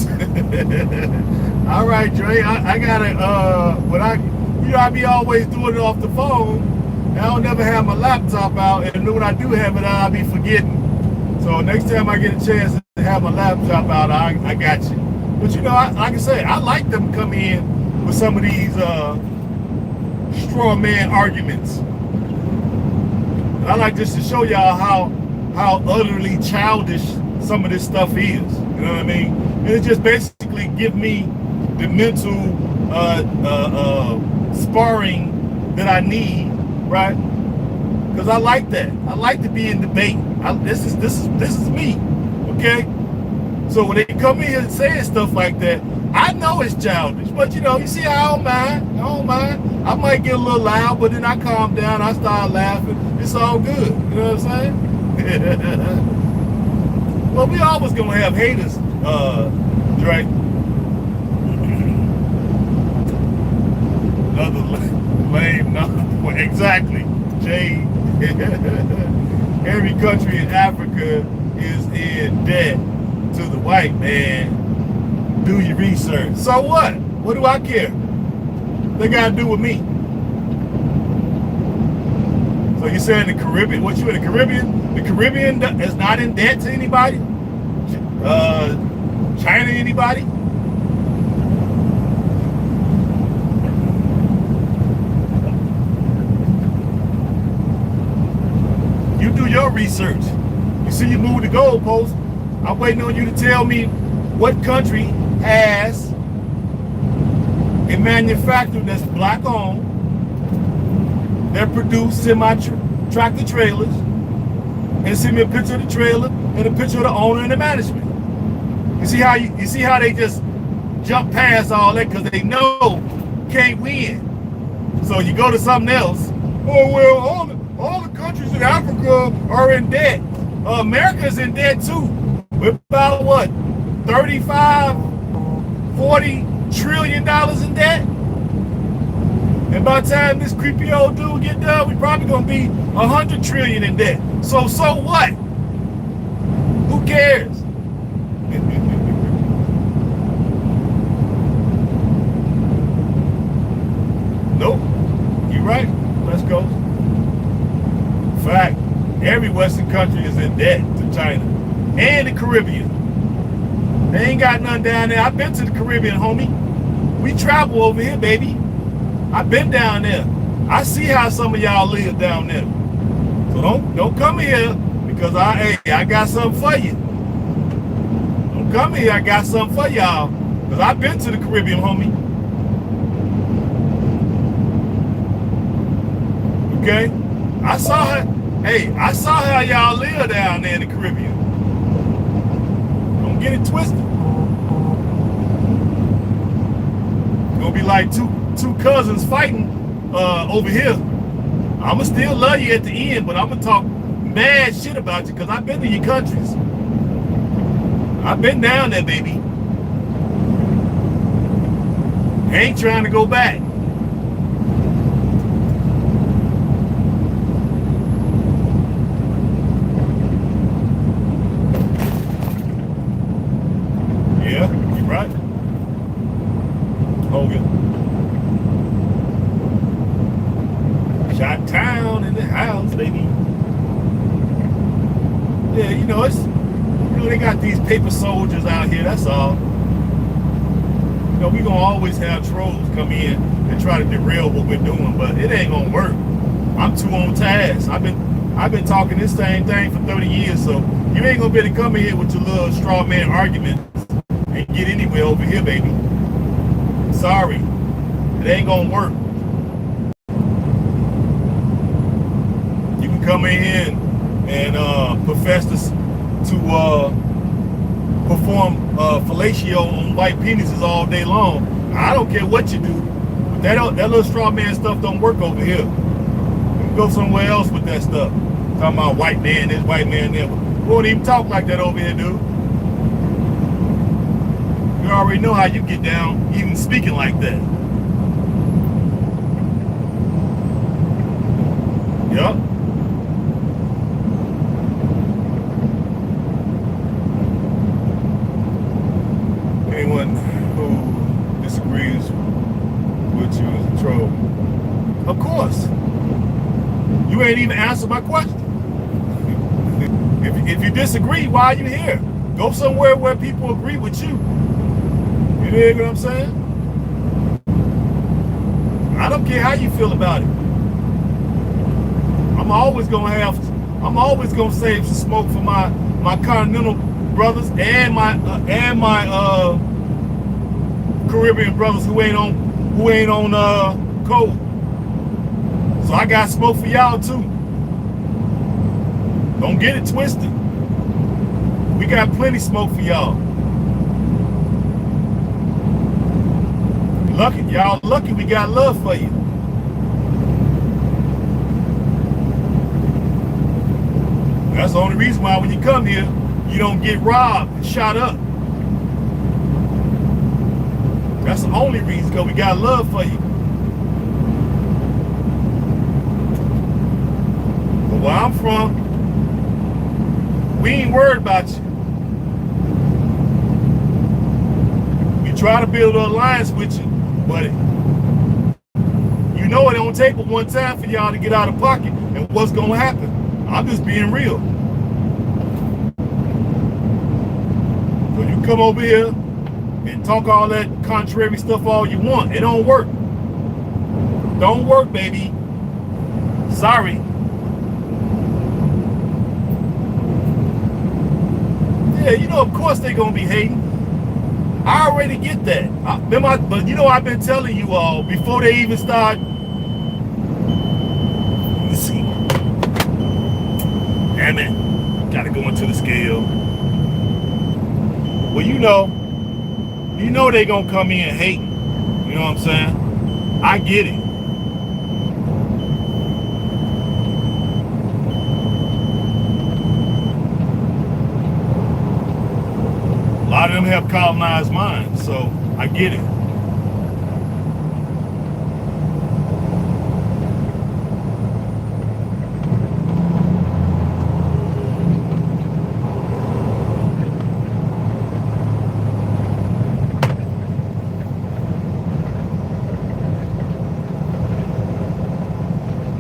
All right, Dre. I gotta when I be always doing it off the phone. I don't never have my laptop out, and when I do have it, I'll be forgetting. So next time I get a chance to have my laptop out, I got you. But you know, like I say, I like them come in with some of these straw man arguments. I like just to show y'all how utterly childish some of this stuff is, you know what I mean? And it just basically give me the mental sparring that I need, right? Because I like that. I like to be in debate. This is me, okay? So when they come in here saying stuff like that, I know it's childish, but you know, you see, I don't mind. I might get a little loud, but then I calm down. I start laughing. It's all good. You know what I'm saying? Well, we always gonna have haters, Dre. Another lame number. Exactly, Jay. Every country in Africa is in debt to the white man. Do your research. So what? What do I care? They gotta do with me. So you saying the Caribbean? What, you in the Caribbean? The Caribbean is not in debt to anybody? China, anybody? You do your research. You see, you move the goalpost. I'm waiting on you to tell me what country has a manufacturer that's black owned that produce semi-tractor trailers, and send me a picture of the trailer and a picture of the owner and the management. You You see how they just jump past all that because they know can't win. So you go to something else. Oh well, all the countries in Africa are in debt. America's in debt too. We're about what, 35, 40 trillion dollars in debt. And by the time this creepy old dude get done, we probably gonna be 100 trillion in debt. So what? Who cares? Nope. You right. Let's go. Fact. Every Western country is in debt to China and the Caribbean. They ain't got nothing down there. I've been to the Caribbean, homie. We travel over here, baby. I've been down there. I see how some of y'all live down there. So don't come here because I got something for you. Don't come here. I got something for y'all because I've been to the Caribbean, homie. Okay? I saw how y'all live down there in the Caribbean. Don't get it twisted. It's gonna be like two cousins fighting over here. I'ma still love you at the end, but I'ma talk mad shit about you because I've been to your countries. I've been down there, baby. Ain't trying to go back. Yeah, you right. Hogan. Shot town in the house, baby. Yeah, they got these paper soldiers out here, that's all. We gonna always have trolls come in and try to derail what we're doing, but it ain't gonna work. I'm too on task. I've been talking this same thing for 30 years, so you ain't gonna be able to come in here with your little straw man arguments and get anywhere over here, baby. Sorry. It ain't gonna work. You can come in here and profess to perform fellatio on white penises all day long. I don't care what you do. But that little straw man stuff don't work over here. You can go somewhere else with that stuff. Talking about white man this, white man there. We won't even talk like that over here, dude. You already know how you get down, even speaking like that. Yup. Anyone who disagrees with you is a troll. Of course. You ain't even answered my question. If you disagree, why are you here? Go somewhere where people agree with you. You know what I'm saying? I don't care how you feel about it. I'm always gonna save some smoke for my continental brothers and my Caribbean brothers who ain't on code. So I got smoke for y'all too. Don't get it twisted. We got plenty smoke for y'all. Y'all lucky we got love for you. That's the only reason why when you come here, you don't get robbed and shot up. That's the only reason, because we got love for you. But where I'm from, we ain't worried about you. We try to build an alliance with you, but you know it don't take but one time for y'all to get out of pocket, and what's gonna happen? I'm just being real. So you come over here and talk all that contrary stuff all you want. It don't work. Don't work, baby. Sorry. Yeah, of course they're gonna be hating. I already get that. But I've been telling you all before they even start. Let's see. Damn it. Gotta go into the scale. Well, you know they gonna come in hating. You know what I'm saying? I get it. A lot of them have colonized minds, so I get it.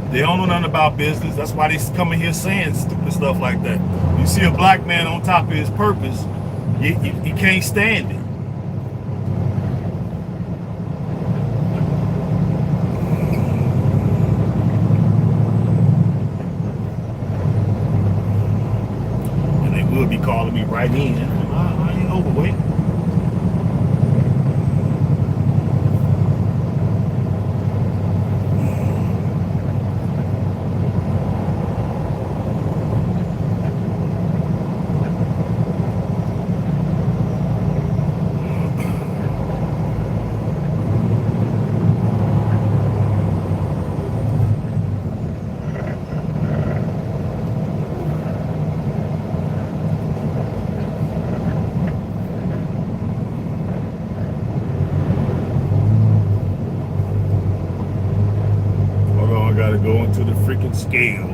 They don't know nothing about business. That's why they come in here saying stupid stuff like that. You see a black man on top of his purpose, he can't stand it. And they will be calling me right in. I ain't overweight. Gotta go into the freaking scale.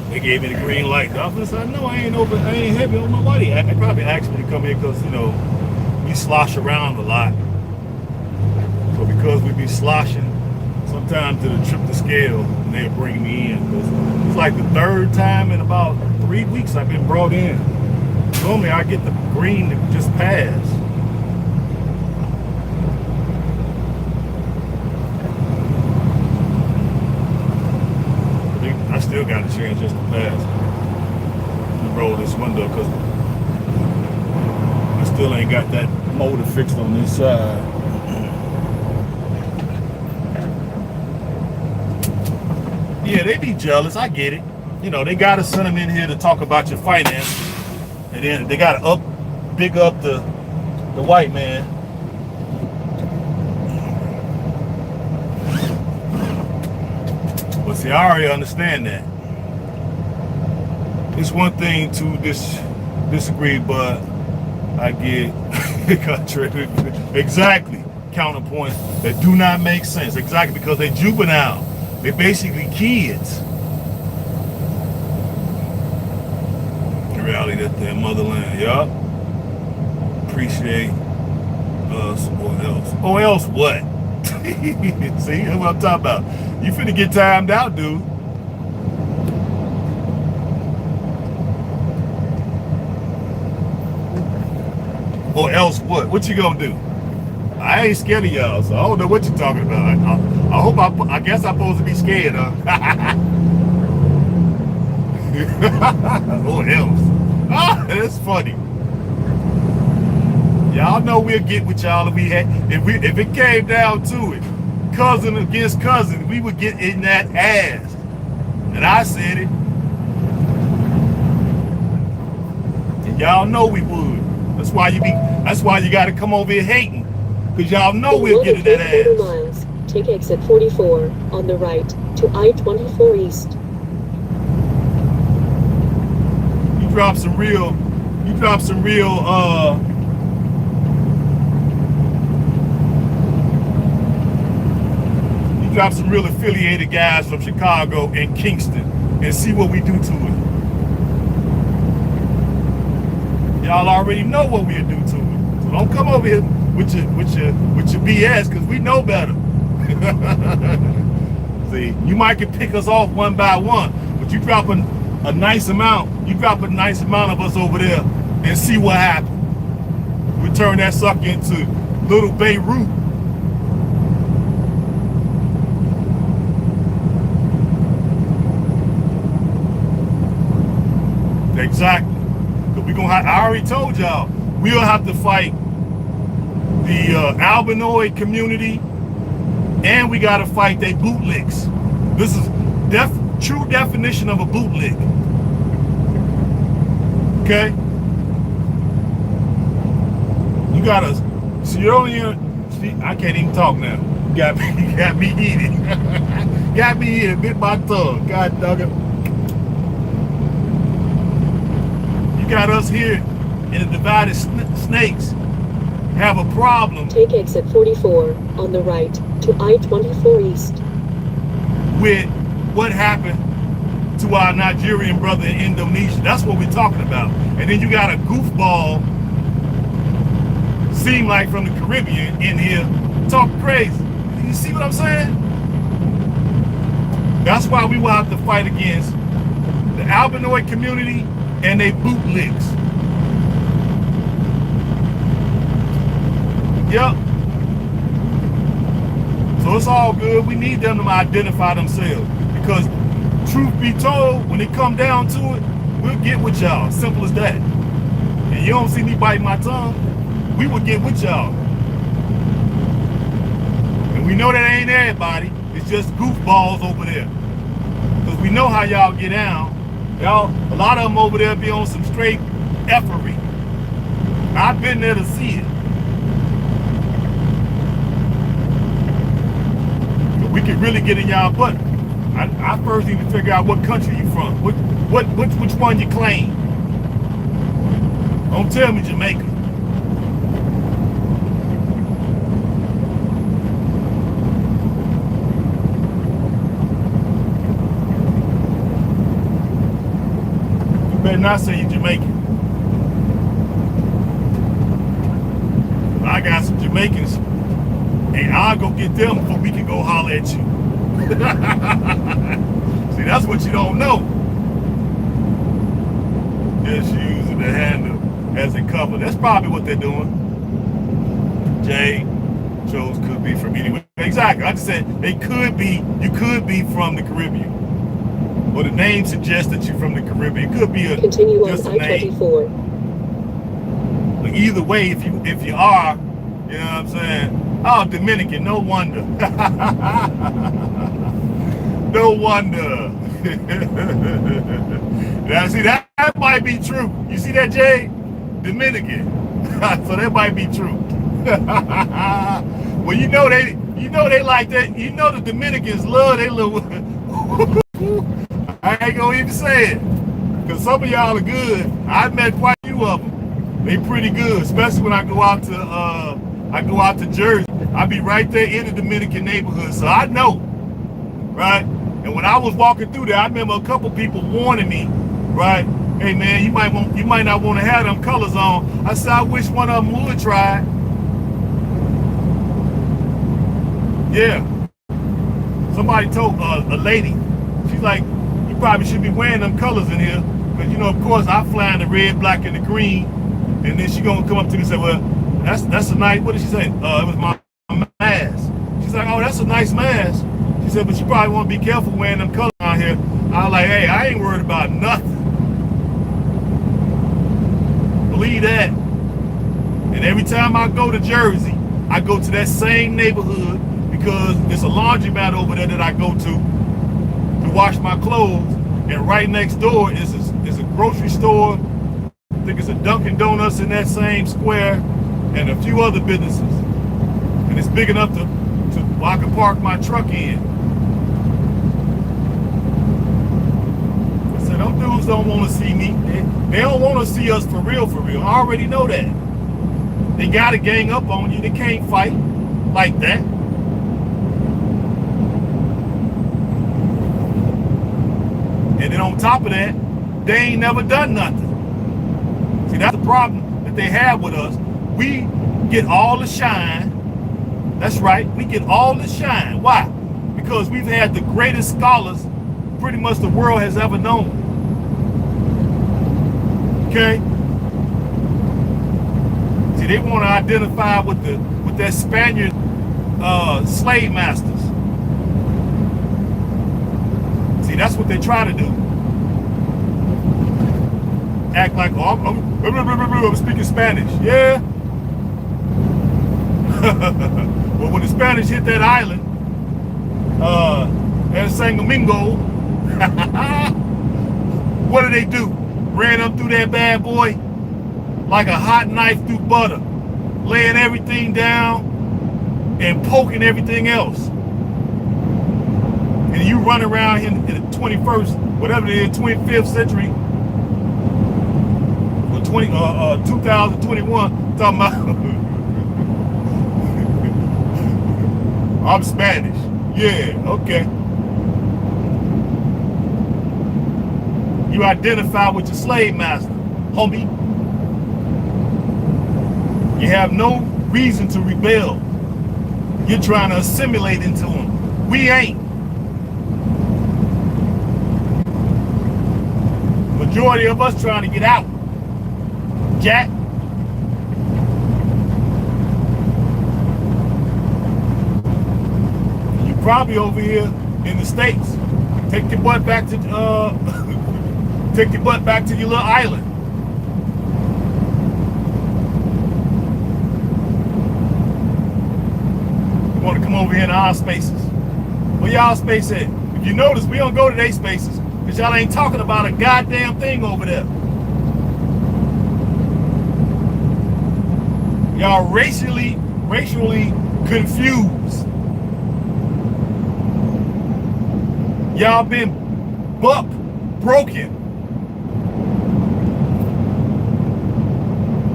They gave me the green light. The officer said, "No, I ain't heavy on my body." I probably asked me to come here because we slosh around a lot. So because we be sloshing, sometimes it'll trip the scale and they'll bring me in. Because it's like the third time in about 3 weeks I've been brought in. Normally I get the green to just pass. I still got a chance just to pass. Roll this window because I still ain't got that motor fixed on this side. Yeah, they be jealous. I get it. They gotta send them in here to talk about your finance, and then they gotta big up the white man. But see, I already understand that. It's one thing to disagree, but I get exactly counterpoints that do not make sense. Exactly, because they're juvenile. They're basically kids. In reality, that's their motherland. Yup. Appreciate us or else. Or else what? See, that's what I'm talking about. You finna get timed out, dude. Or else what? What you gonna do? I ain't scared of y'all, so I don't know what you're talking about. I guess I'm supposed to be scared, huh? Or else. Ah, that's funny. Y'all know we'll get with y'all if it came down to it, cousin against cousin, we would get in that ass. And I said it. And y'all know we would. That's why you gotta come over here hating. Because y'all know we'll get in that ass. Miles, take exit 44 on the right to I-24 East. You drop some real affiliated guys from Chicago and Kingston and see what we do to it. Y'all already know what we'll do to it. So don't come over here with your BS, because we know better. See, you might can pick us off one by one, but you drop a nice amount of us over there and see what happens. We turn that sucker into little Beirut. Exactly. Because I already told y'all, we'll have to fight the albinoid community, and we got to fight they bootlicks. This is true definition of a bootlick. Okay? You got to, so you don't even, see, I can't even talk now. You got me heated. Got me heated, bit my tongue. God dog it. You got us here in the divided snakes have a problem. Take exit 44 on the right to I-24 East. With what happened to our Nigerian brother in Indonesia. That's what we're talking about. And then you got a goofball, seem like from the Caribbean in here, talking crazy. You see what I'm saying? That's why we will have to fight against the albinoid community and they bootlicks. Yep. So it's all good. We need them to identify themselves. Because truth be told, when it come down to it, we'll get with y'all. Simple as that. And you don't see me biting my tongue, we will get with y'all. And we know that ain't everybody. It's just goofballs over there. Because we know how y'all get down. Y'all, a lot of them over there be on some straight effery. I've been there to see it. We can really get in y'all butt. I first need to figure out what country you from. Which one you claim. Don't tell me Jamaica. You better not say you Jamaican. I got some Jamaicans. And I'll go get them before we can go holler at you. See, that's what you don't know. Just using the handle as a cover. That's probably what they're doing. Jay chose could be from anywhere. Exactly. I just said they could be, you could be from the Caribbean. Well, the name suggests that you're from the Caribbean. It could be Continue just on a name. I-24. But either way, if you are, you know what I'm saying? Oh, Dominican, no wonder. No wonder. Now, see, that might be true. You see that, Jay? Dominican. So that might be true. Well, you know they like that. You know the Dominicans love their little. I ain't gonna even say it, cause some of y'all are good. I've met quite a few of them. They pretty good, especially when I go out to Jersey. I be right there in the Dominican neighborhood, so I know, right? And when I was walking through there, I remember a couple people warning me, right? Hey man, you might not want to have them colors on. I said, I wish one of them would try. Yeah. Somebody told a lady, she's like, you probably should be wearing them colors in here, because you know, of course, I fly in the red, black, and the green, and then she gonna come up to me and say, well, that's a nice. What did she say? It was my mask. She's like, oh, that's a nice mask. She said, but you probably want to be careful wearing them colors out here. I was like, hey, I ain't worried about nothing. Believe that. And every time I go to Jersey, I go to that same neighborhood because there's a laundromat over there that I go to wash my clothes. And right next door is a grocery store. I think it's a Dunkin' Donuts in that same square, and a few other businesses. And it's big enough to where I can park my truck in. I said, them dudes don't want to see me. They don't want to see us for real, for real. I already know that. They got to gang up on you. They can't fight like that. And then on top of that, they ain't never done nothing. See, that's the problem that they have with us. We get all the shine. That's right, we get all the shine. Why? Because we've had the greatest scholars pretty much the world has ever known. Okay? See, they want to identify with that Spaniard slave masters. See, that's what they try to do. Act like, oh, I'm speaking Spanish. Yeah. Well, when the Spanish hit that island, at San Domingo, what did they do? Ran up through that bad boy like a hot knife through butter, laying everything down and poking everything else. And you run around in the 21st, whatever it is, 25th century, or 2021, talking about I'm Spanish. Yeah, okay. You identify with your slave master, homie. You have no reason to rebel. You're trying to assimilate into them. We ain't. Majority of us trying to get out. Jack. You probably over here in the States. Take your butt back to take your butt back to your little island. You want to come over here in our spaces. Where y'all space at? If you notice, we don't go to their spaces because y'all ain't talking about a goddamn thing over there. Y'all racially confused. Y'all been broken.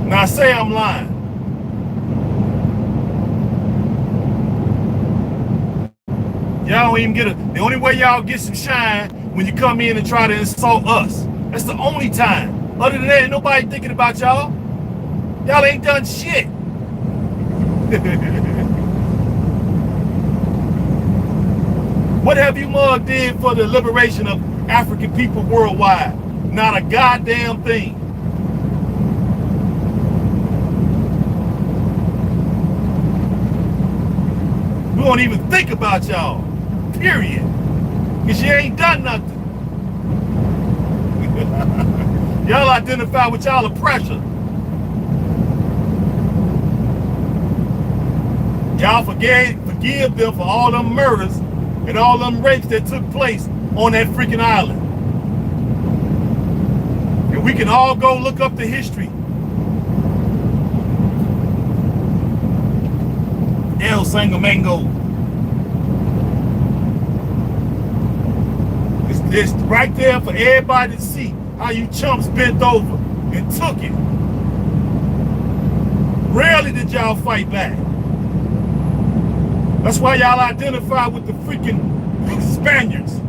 Now say I'm lying. Y'all don't even get the only way y'all get some shine when you come in and try to insult us. That's the only time. Other than that, ain't nobody thinking about y'all. Y'all ain't done shit. What have you mug did for the liberation of African people worldwide? Not a goddamn thing. We don't even think about y'all. Period. Because you ain't done nothing. Y'all identify with y'all oppressor. Y'all forgive them for all them murders and all them rapes that took place on that freaking island. And we can all go look up the history. El Sangamango. It's right there for everybody to see how you chumps bent over and took it. Rarely did y'all fight back. That's why y'all identify with the freaking Spaniards.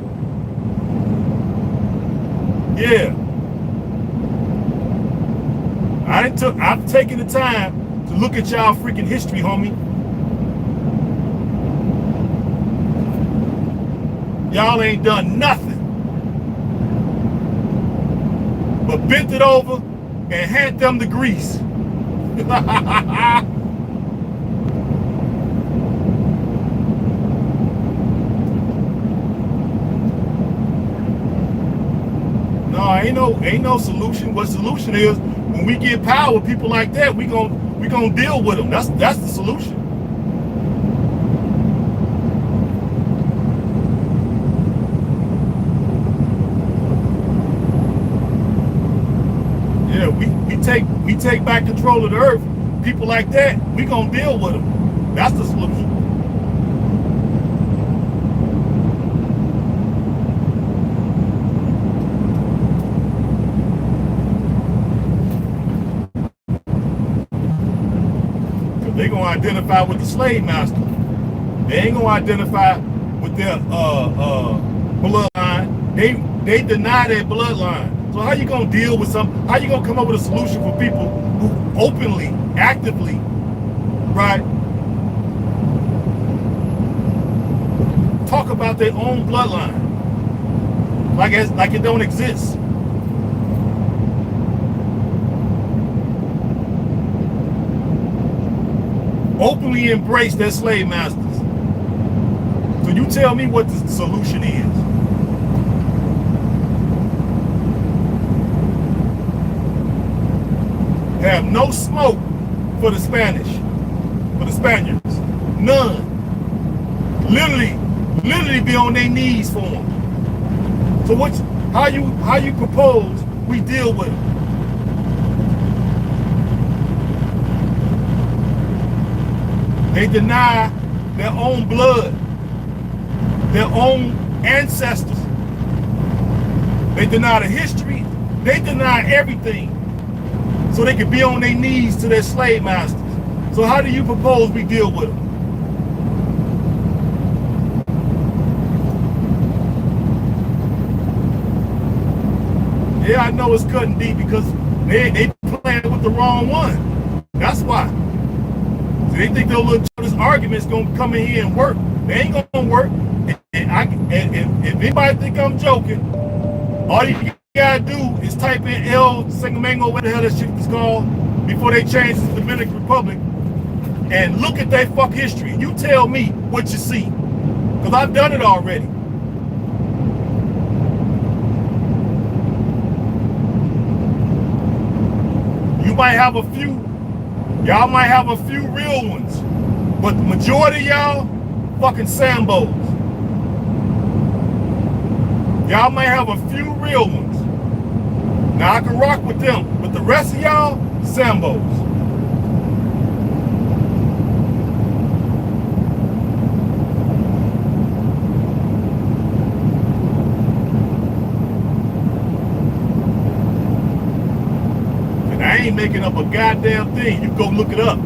Yeah. I've taken the time to look at y'all freaking history, homie. Y'all ain't done nothing but bent it over and hand them the grease. No, ain't no solution. What solution is when we get power, people like that, we gonna deal with them. That's the solution. Yeah, we take back control of the earth. People like that, we gonna deal with them. That's the solution. They gonna identify with the slave master. They ain't gonna identify with their bloodline. They deny their bloodline. So how you gonna deal with how you gonna come up with a solution for people who openly, actively, right, talk about their own bloodline like it don't exist? Openly embrace their slave masters. So you tell me what the solution is. Have no smoke for the Spanish. for the Spaniards? None. Literally be on their knees for them. So how you propose we deal with them? They deny their own blood, their own ancestors. They deny the history. They deny everything so they can be on their knees to their slave masters. So how do you propose we deal with them? Yeah, I know it's cutting deep because they playing with the wrong one. That's why. So they think their little childish arguments gonna come in here and work. They ain't gonna work. And if anybody think I'm joking, all you gotta do is type in El Sangamango, what the hell that shit is called, before they change to the Dominican Republic, and look at their fuck history. You tell me what you see, because I've done it already. You might have a few, y'all might have a few real ones, but the majority of y'all, fucking Sambos. Y'all might have a few real ones. Now I can rock with them, but the rest of y'all, Sambos. And I ain't making up a goddamn thing. You go look it up.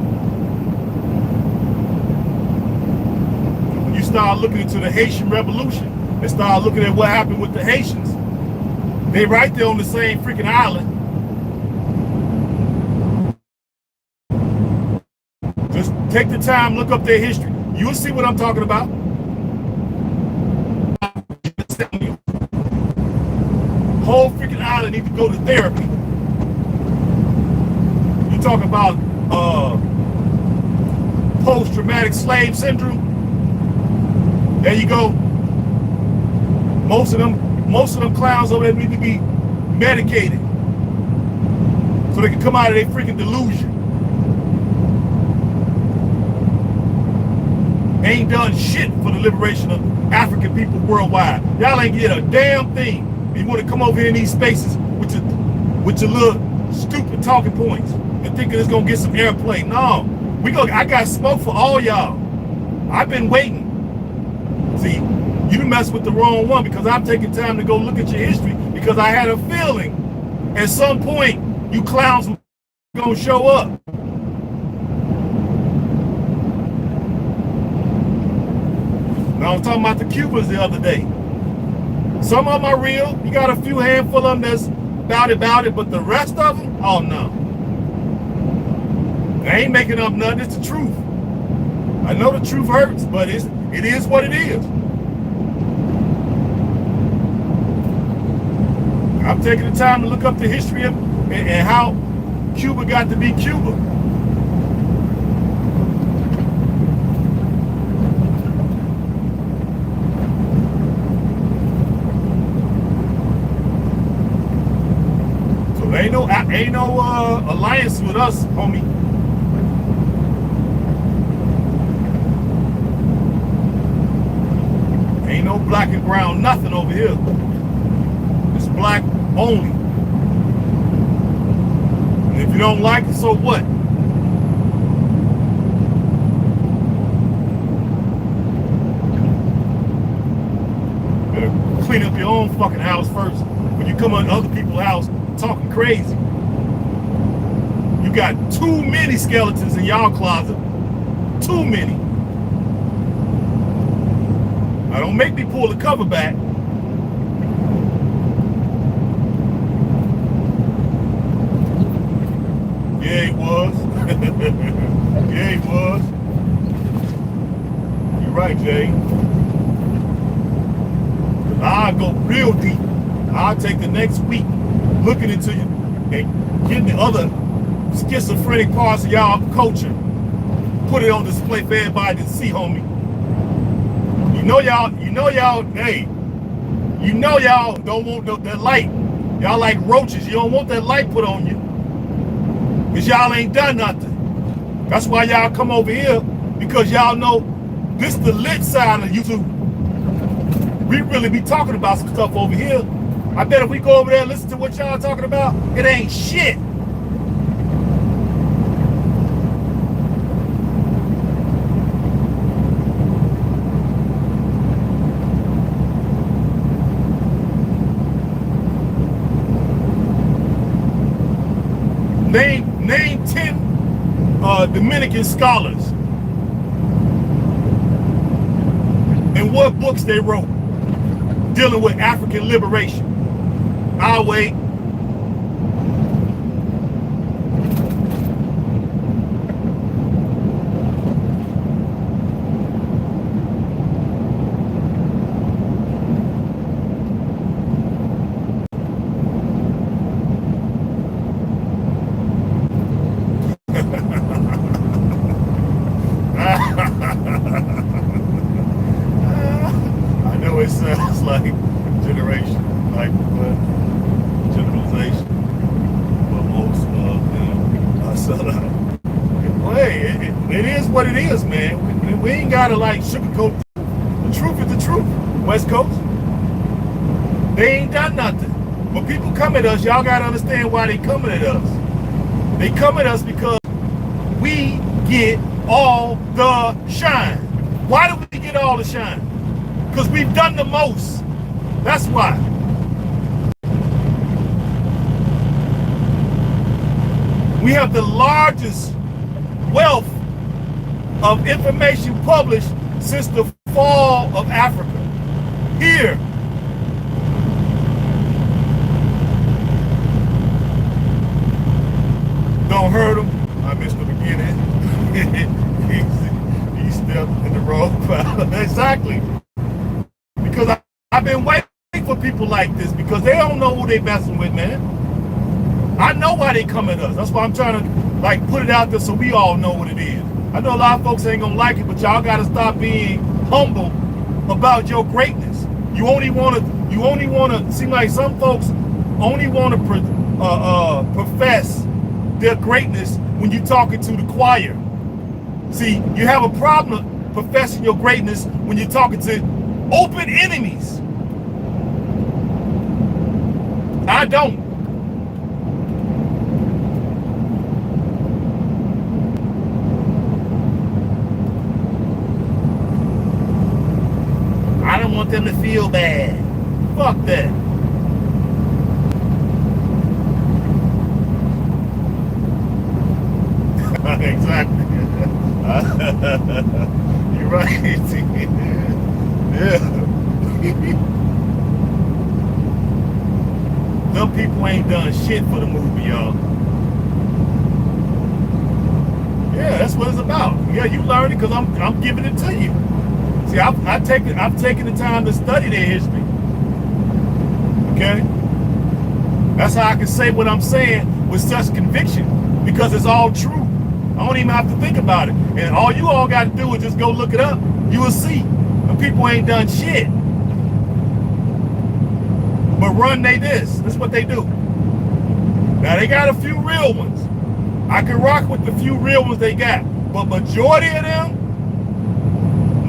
When you start looking into the Haitian Revolution, and start looking at what happened with the Haitians. They right there on the same freaking island. Just take the time, look up their history. You'll see what I'm talking about. Whole freaking island need to go to therapy. You talk about post-traumatic slave syndrome. There you go. Most of them clowns over there need to be medicated so they can come out of their freaking delusion. Ain't done shit for the liberation of African people worldwide. Y'all ain't get a damn thing. You want to come over here in these spaces with your little stupid talking points and thinking it's gonna get some airplay. No, I got smoke for all y'all. I've been waiting. See, you mess with the wrong one because I'm taking time to go look at your history because I had a feeling at some point you clowns were gonna show up. Now I was talking about the Cubans the other day. Some of them are real. You got a few handful of them that's about it, but the rest of them, oh no. I ain't making up nothing, it's the truth. I know the truth hurts, but it is what it is. I'm taking the time to look up the history of and how Cuba got to be Cuba. So there ain't no alliance with us, homie. Ain't no black and brown nothing over here. It's black only. And if you don't like it, so what? Better clean up your own fucking house first when you come on other people's house talking crazy. You got too many skeletons in y'all closet. Too many. Now don't make me pull the cover back. Yeah, he was. Yeah, he was. You're right, Jay. I'll go real deep. I'll take the next week looking into you and getting the other schizophrenic parts of y'all culture. Put it on display for everybody to see, homie. You know y'all, hey, you know y'all don't want that light. Y'all like roaches. You don't want that light put on you. Because y'all ain't done nothing. That's why y'all come over here, because y'all know this is the lit side of YouTube. We really be talking about some stuff over here. I bet if we go over there and listen to what y'all talking about, it ain't shit. Name 10 Dominican scholars and what books they wrote dealing with African liberation. I'll wait. I know it sounds like generation, like generalization, but most I said, well, hey, it is what it is, man. We ain't gotta like sugarcoat. The truth is the truth. West Coast, they ain't done nothing. When people come at us, y'all gotta understand why they coming at us. They come at us because we get all the shine. Why do we get all the shine? Because we've done the most. That's why. We have the largest wealth of information published since the fall of Africa. Here. Don't hurt him. I missed the beginning. he stepped in the wrong path. Exactly. Because I've been waiting for people like this because they don't know who they messing with, man. I know why they come at us. That's why I'm trying to like put it out there so we all know what it is. I know a lot of folks ain't gonna like it, but y'all gotta stop being humble about your greatness. You only wanna seem like some folks only wanna profess their greatness when you're talking to the choir. See, you have a problem professing your greatness when you're talking to open enemies. I don't. I don't want them to feel bad. Fuck that. Exactly. You're right. Yeah. Them people ain't done shit for the movie, y'all. Yeah, that's what it's about. Yeah, you learn it because I'm giving it to you. See, I've taken the time to study their history. Okay? That's how I can say what I'm saying with such conviction, because it's all true. I don't even have to think about it. And all you all got to do is just go look it up. You will see. The people ain't done shit. But run they this. That's what they do. Now they got a few real ones. I can rock with the few real ones they got. But majority of them,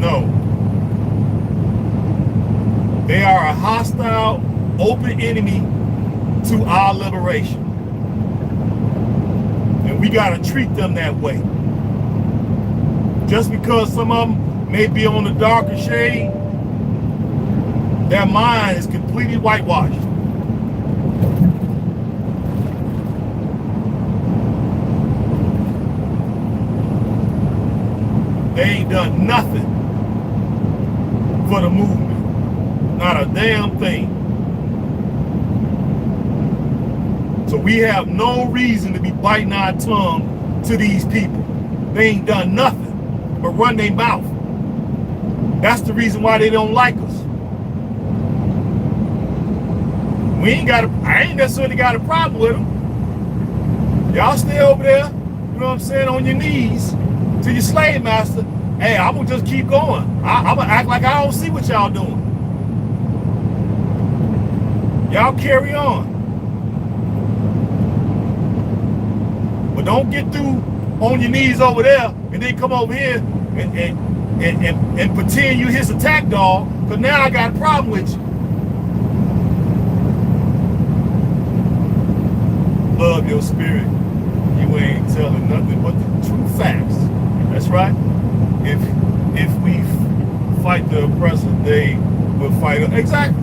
no. They are a hostile, open enemy to our liberation. And we got to treat them that way. Just because some of them may be on the darker shade, their mind is completely whitewashed. They ain't done nothing for the movement. Not a damn thing. So we have no reason to be biting our tongue to these people. They ain't done nothing but run their mouth. That's the reason why they don't like us. I ain't necessarily got a problem with them. Y'all stay over there, you know what I'm saying, on your knees to your slave master. Hey, I'm gonna just keep going. I'm gonna act like I don't see what y'all doing. Y'all carry on. But don't get through on your knees over there, and then come over here and pretend you his attack dog, because now I got a problem with you. Love your spirit. You ain't telling nothing but the true facts. That's right. If we fight the oppressor, they will fight us. Exactly.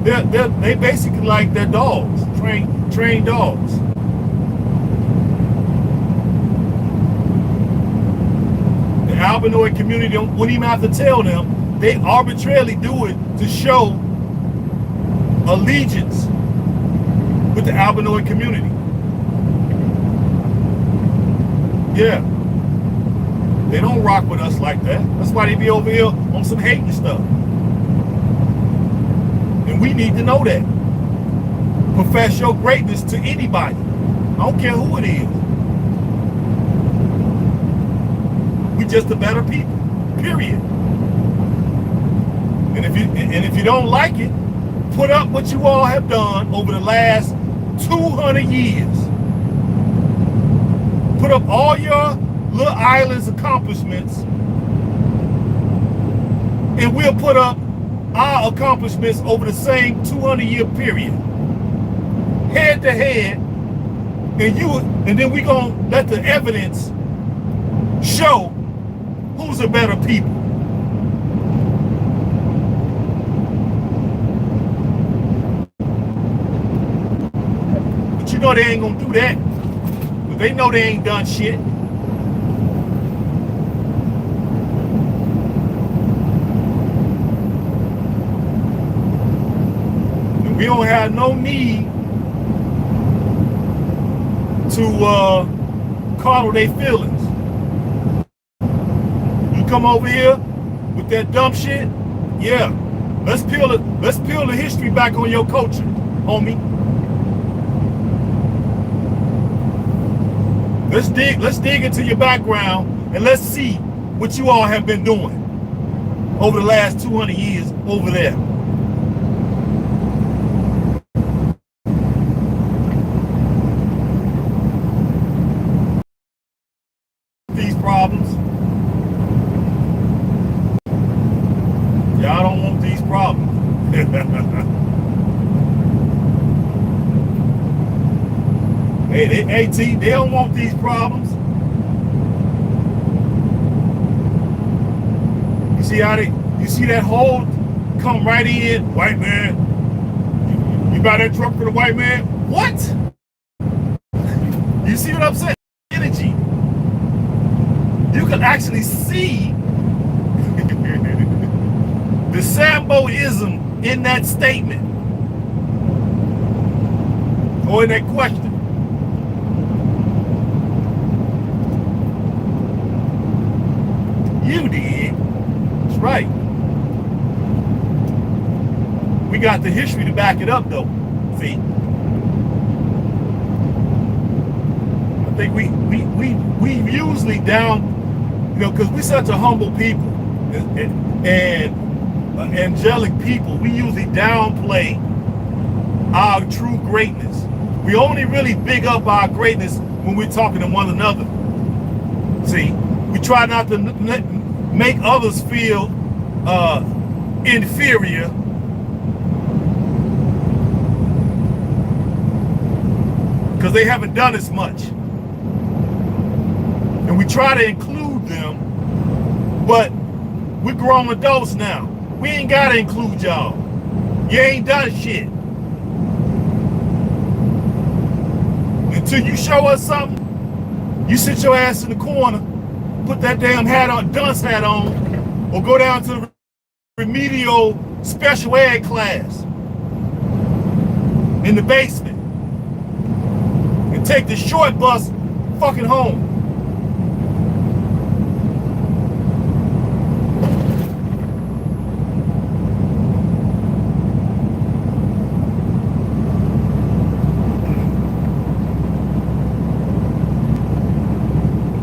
They basically like their dogs, trained dogs. The albinoid community wouldn't even have to tell them. They arbitrarily do it to show allegiance with the albinoid community. Yeah. They don't rock with us like that. That's why they be over here on some hating stuff. And we need to know that. Profess your greatness to anybody. I don't care who it is. We just a better people. Period. And if you don't like it, put up what you all have done over the last 200 years. Put up all your little island's accomplishments, and we'll put up our accomplishments over the same 200-year period, head to head, and then we gonna let the evidence show who's a better people. But you know they ain't gonna do that, because they know they ain't done shit. We don't have no need to coddle their feelings. You come over here with that dumb shit, yeah. Let's peel the history back on your culture, homie. Let's dig into your background and let's see what you all have been doing over the last 200 years over there. Problems. Y'all don't want these problems. They don't want these problems. You see that hole come right in, white man. You buy that truck for the white man? What? You see what I'm saying? Energy. You can actually see the Samboism in that statement or in that question. You did. That's right. We got the history to back it up, though. See? I think we usually down. You know, because we're such a humble people and angelic people, we usually downplay our true greatness. We only really big up our greatness when we're talking to one another. See, we try not to make others feel inferior. Because they haven't done as much. And we try to include them, but we're grown adults now. We ain't gotta include y'all. You ain't done shit. Until you show us something, you sit your ass in the corner, put that damn hat on, dunce hat on, or go down to the remedial special ed class in the basement and take the short bus fucking home.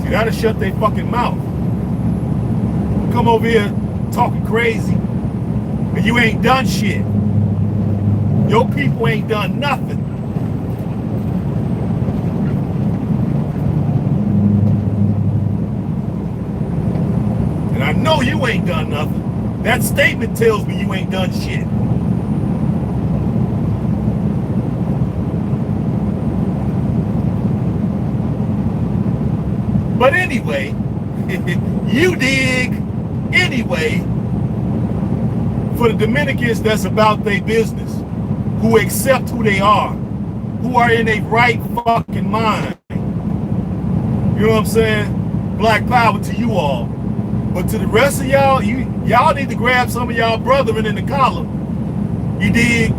You gotta shut their fucking mouth. Come over here talking crazy, and you ain't done shit. Your people ain't done nothing. know you ain't done nothing. That statement tells me you ain't done shit. But anyway, you dig. Anyway, for the Dominicans that's about their business, who accept who they are, who are in a right fucking mind. You know what I'm saying? Black power to you all. But to the rest of y'all, y'all need to grab some of y'all brethren in the collar. You dig?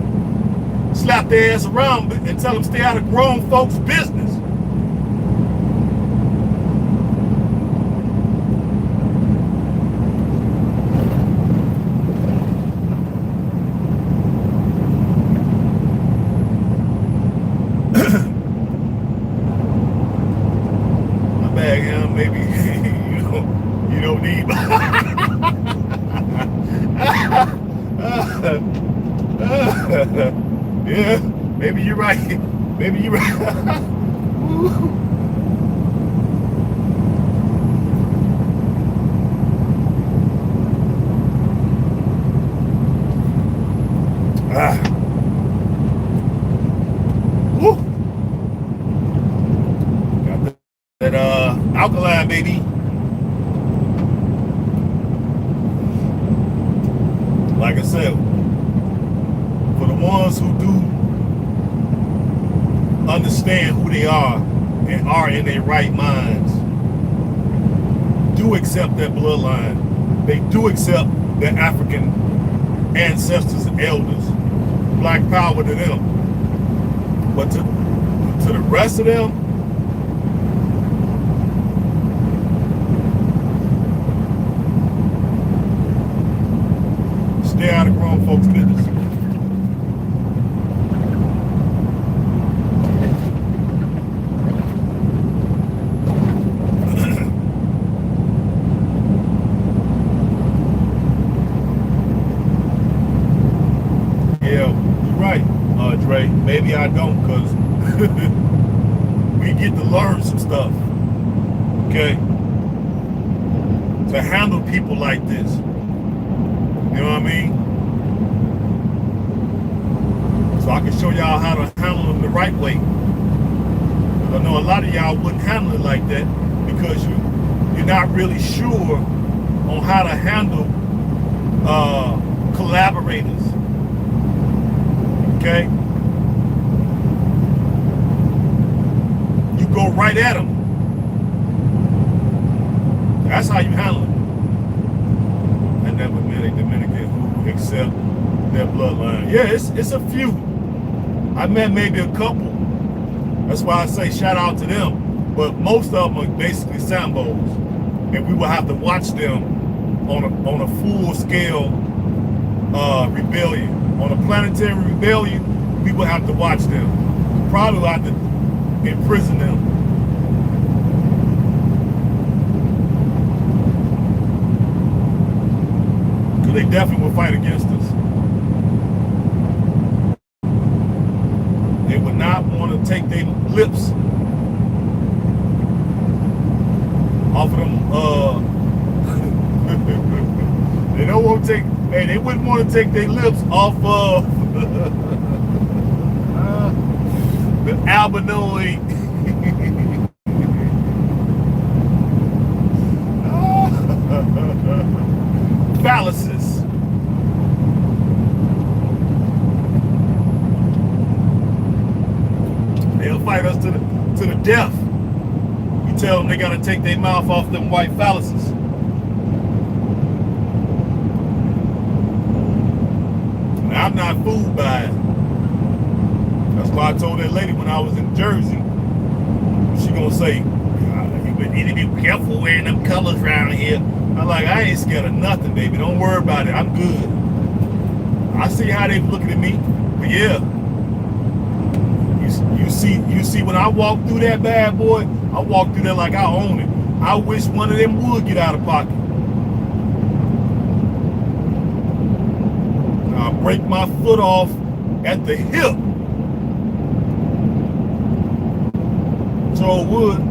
Slap their ass around and tell them stay out of grown folks' business. My bad, H.A.M. Maybe you don't need. Yeah, maybe you're right. Maybe you're right. Woo. Got that alkaline, baby. Like I said, for the ones who do understand who they are and are in their right minds, do accept that bloodline. They do accept their African ancestors and elders. Black power to them. But to the rest of them, stay out of grown folks' business. Dre, maybe I don't, because we get to learn some stuff, okay? To handle people like this. You know what I mean? So I can show y'all how to handle them the right way. I know a lot of y'all wouldn't handle it like that because you're not really sure on how to handle collaborators. Okay? You go right at them. That's how you handle it. I never met a Dominican who accept their bloodline. Yeah, it's a few. I met maybe a couple. That's why I say shout out to them. But most of them are basically Sambos. And we will have to watch them on a full scale rebellion. On a planetary rebellion, we will have to watch them. Probably will have to imprison them. Because they definitely will fight against us. They would not want to take their lips off of them. They don't want to take. Hey, they wouldn't want to take their lips off of the albinoid phalluses. They'll fight us to the death. You tell them they got to take their mouth off them white phalluses. I'm not fooled by it. That's why I told that lady when I was in Jersey, she gonna say, you need to be careful wearing them colors around here. I'm like, I ain't scared of nothing, baby. Don't worry about it. I'm good. I see how they looking at me. But yeah, you see when I walk through that bad boy, I walk through there like I own it. I wish one of them would get out of pocket. I'll break my foot off at the hip. So it would.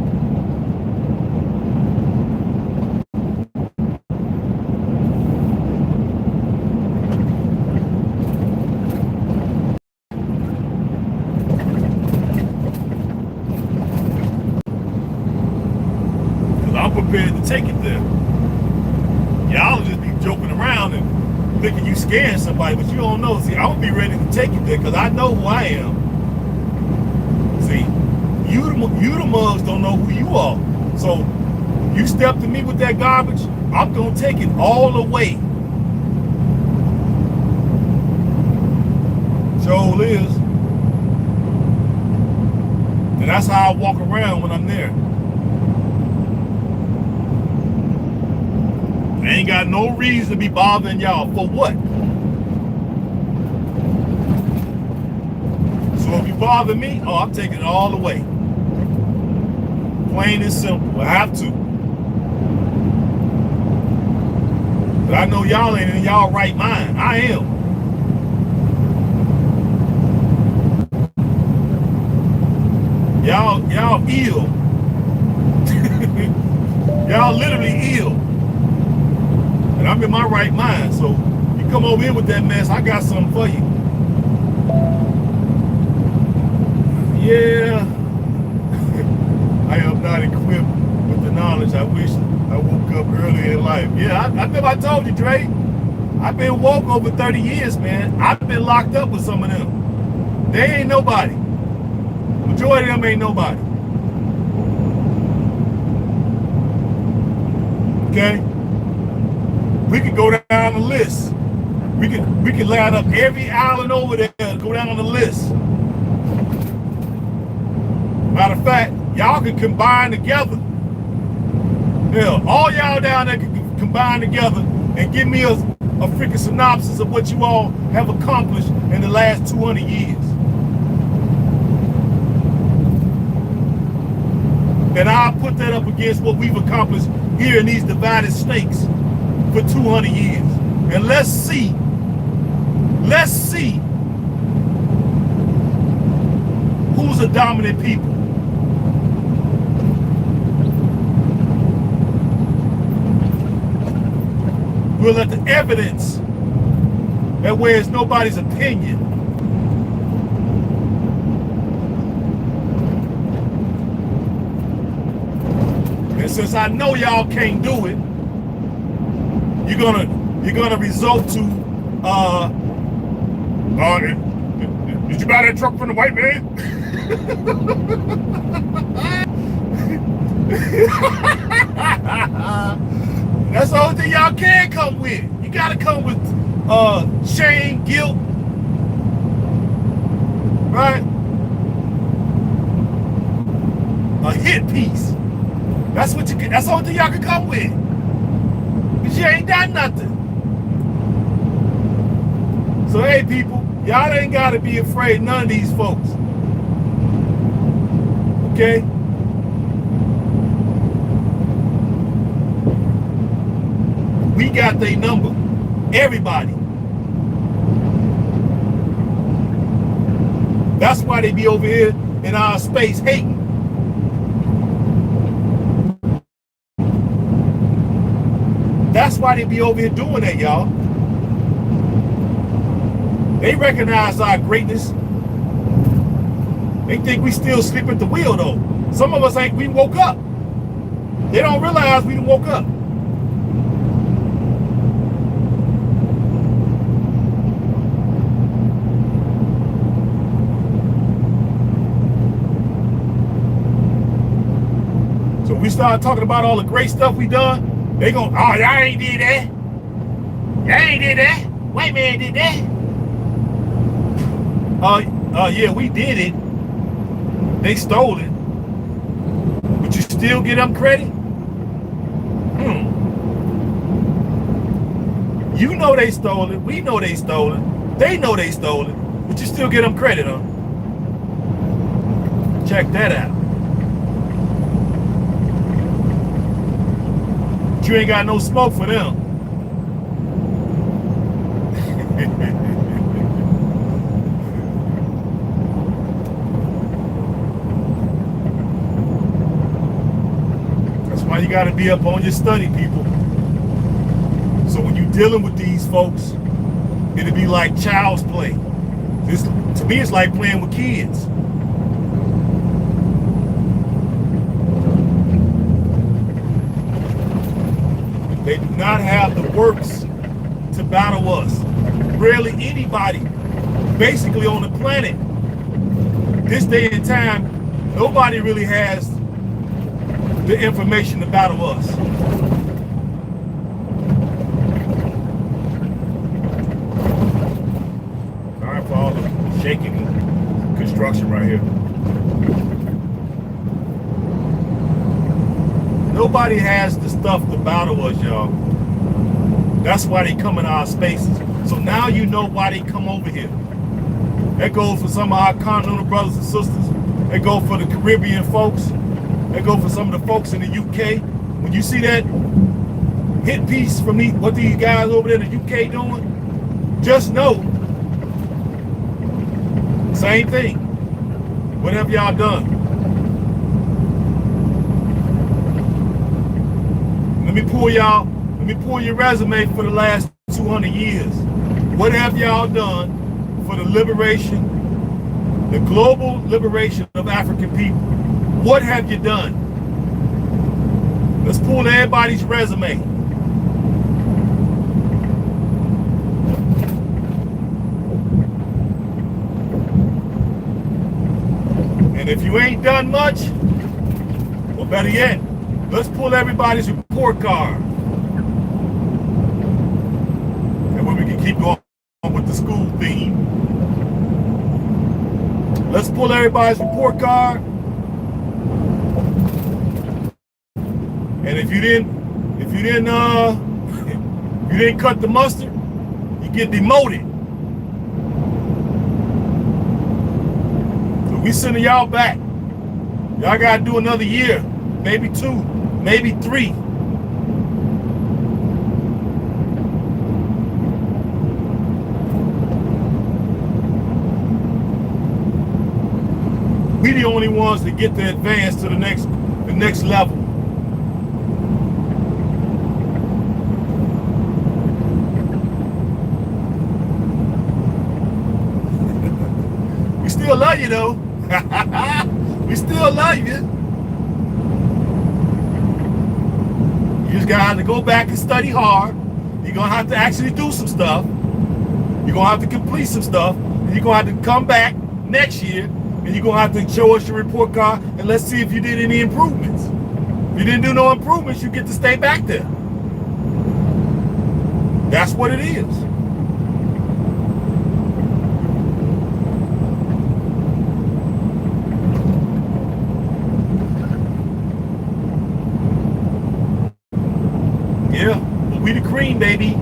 prepared to take it there. Y'all just be joking around and thinking you scaring somebody, but you don't know. See, I'm gonna be ready to take it there because I know who I am. See, you the mugs don't know who you are. So you step to me with that garbage, I'm gonna take it all the way. Sure is. And that's how I walk around when I'm there. I ain't got no reason to be bothering y'all. For what? So if you bother me, oh, I'm taking it all the way. Plain and simple. I have to. But I know y'all ain't in y'all right mind. I am. Y'all ill. Y'all literally ill. And I'm in my right mind. So you come over here with that mess, I got something for you. Yeah. I am not equipped with the knowledge I wish I woke up earlier in life. Yeah, I remember I told you, Dre. I've been woke over 30 years, man. I've been locked up with some of them. They ain't nobody. Majority of them ain't nobody. Okay? We could go down the list. We could line up every island over there and go down on the list. Matter of fact, y'all can combine together. Hell, all y'all down there can combine together and give me a freaking synopsis of what you all have accomplished in the last 200 years. And I'll put that up against what we've accomplished here in these divided snakes for 200 years. And let's see who's a dominant people. We'll let the evidence that where it's nobody's opinion. And since I know y'all can't do it, you're gonna resort to did you buy that truck from the white man? That's the only thing y'all can come with. You gotta come with shame, guilt, right? A hit piece. That's what you can. That's the only thing y'all can come with. Cause you ain't done nothing. So hey, people, y'all ain't gotta be afraid of none of these folks. Okay. We got their number. Everybody. That's why they be over here in our space hating. That's why they be over here doing that, y'all. They recognize our greatness. They think we still sleep at the wheel, though. Some of us ain't. We woke up. They don't realize we woke up. So we start talking about all the great stuff we done. They gon', oh, y'all ain't did that. Y'all ain't did that. White man did that. Yeah, we did it. They stole it. But you still give them credit? You know they stole it. We know they stole it. They know they stole it. But you still give them credit, huh? Check that out. You ain't got no smoke for them. That's why you got to be up on your study, people. So when you're dealing with these folks, it'll be like child's play. To me, it's like playing with kids. They do not have the works to battle us. Rarely anybody, basically on the planet, this day and time, nobody really has the information to battle us. Sorry for all the shaking construction right here. Nobody has the stuff to battle us, y'all. That's why they come in our spaces. So now you know why they come over here. That goes for some of our continental brothers and sisters. That goes for the Caribbean folks. That goes for some of the folks in the UK. When you see that hit piece from what these guys over there in the UK doing, just know, same thing. What have y'all done? Let me pull your resume for the last 200 years. What have y'all done for the liberation, the global liberation of African people? What have you done? Let's pull everybody's resume. And if you ain't done much, well, better yet, let's pull everybody's report card. And then we can keep going with the school theme. Let's pull everybody's report card. And if you didn't cut the mustard, you get demoted. So we sending y'all back. Y'all gotta do another year, maybe 2, maybe 3. We the only ones that get to advance to the next level. We still love you though. We still love you. You just gotta have to go back and study hard. You're gonna have to actually do some stuff. You're gonna have to complete some stuff. And you're gonna have to come back next year and you're gonna have to show us your report card and let's see if you did any improvements. If you didn't do no improvements, you get to stay back there. That's what it is. Yeah, but we the cream, baby.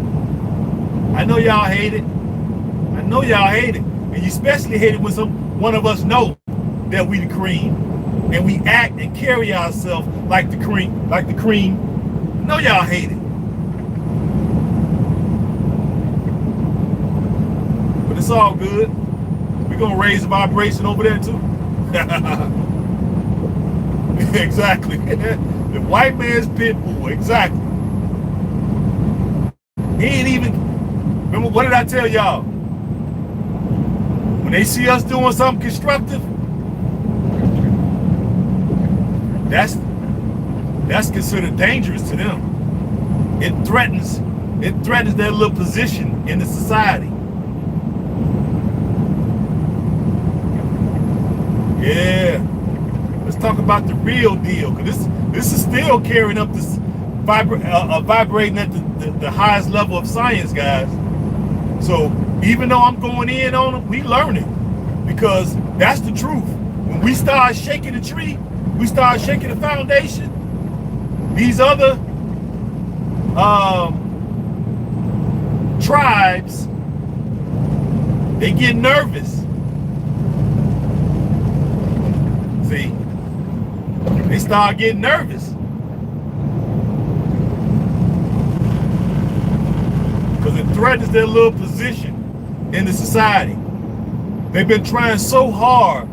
I know y'all hate it. I know y'all hate it. And you especially hate it when one of us know that we the cream. And we act and carry ourselves like the cream. I know y'all hate it. But it's all good. We're gonna raise the vibration over there too. Exactly. The white man's pit bull, exactly. He ain't even, remember, what did I tell y'all? When they see us doing something constructive, that's considered dangerous to them. It threatens their little position in the society. Yeah. Let's talk about the real deal, because this is still carrying up this vibrating at the highest level of science, guys. So even though I'm going in on them, we learning, because that's the truth. When we start shaking the tree, we start shaking the foundation, these other tribes, they get nervous. See, they start getting nervous. Because it threatens their little position in the society. They've been trying so hard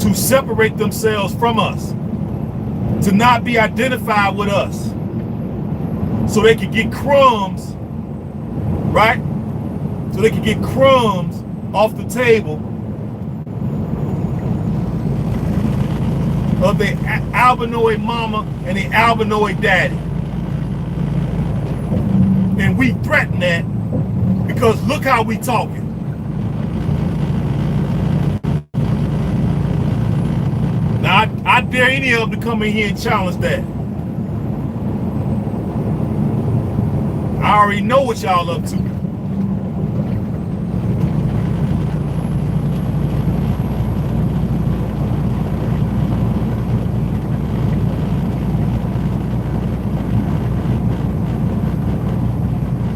to separate themselves from us, to not be identified with us, so they can get crumbs, right? So they can get crumbs off the table of the albinoid mama and the albinoid daddy. And we threaten that because look how we talking. Now, I dare any of them to come in here and challenge that. I already know what y'all up to.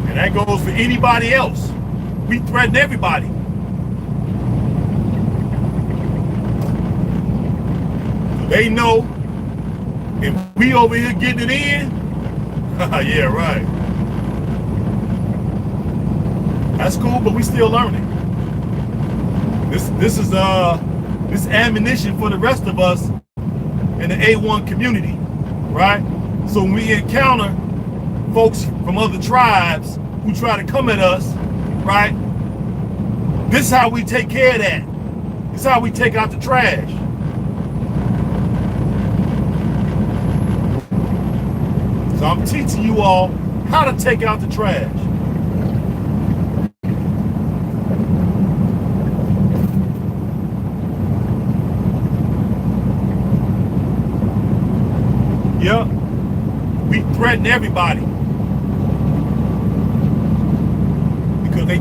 And that goes for anybody else. We threaten everybody. They know if we over here getting it in, yeah, right. That's cool, but we still learning. This is this ammunition for the rest of us in the A1 community, right? So when we encounter folks from other tribes who try to come at us, right? This is how we take care of that. This is how we take out the trash. So I'm teaching you all how to take out the trash. Yep. We threaten everybody. Because they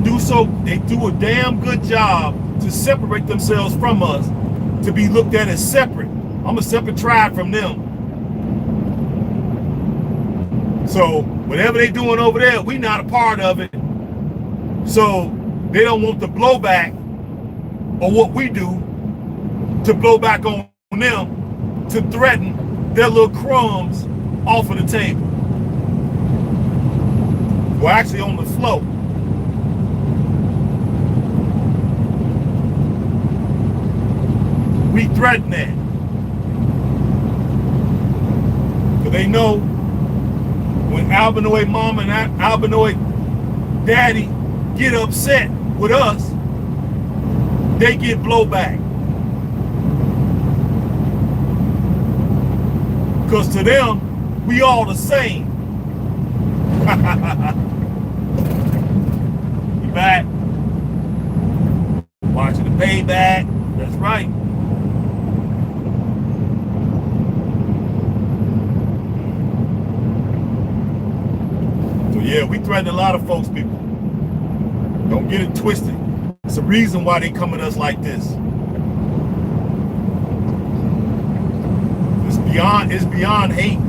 do a damn good job to separate themselves from us, to be looked at as separate. I'm a separate tribe from them. So whatever they doing over there, we not a part of it. So they don't want the blowback or what we do to blow back on them, to threaten their little crumbs off of the table. Well, actually on the floor. We threaten that. Because they know when albinoid mama and albinoid daddy get upset with us, they get blowback. Because to them, we all the same. You back? Watching the payback. That's right. So yeah, we threaten a lot of folks, people. Don't get it twisted. It's a reason why they come at us like this. It's beyond hate.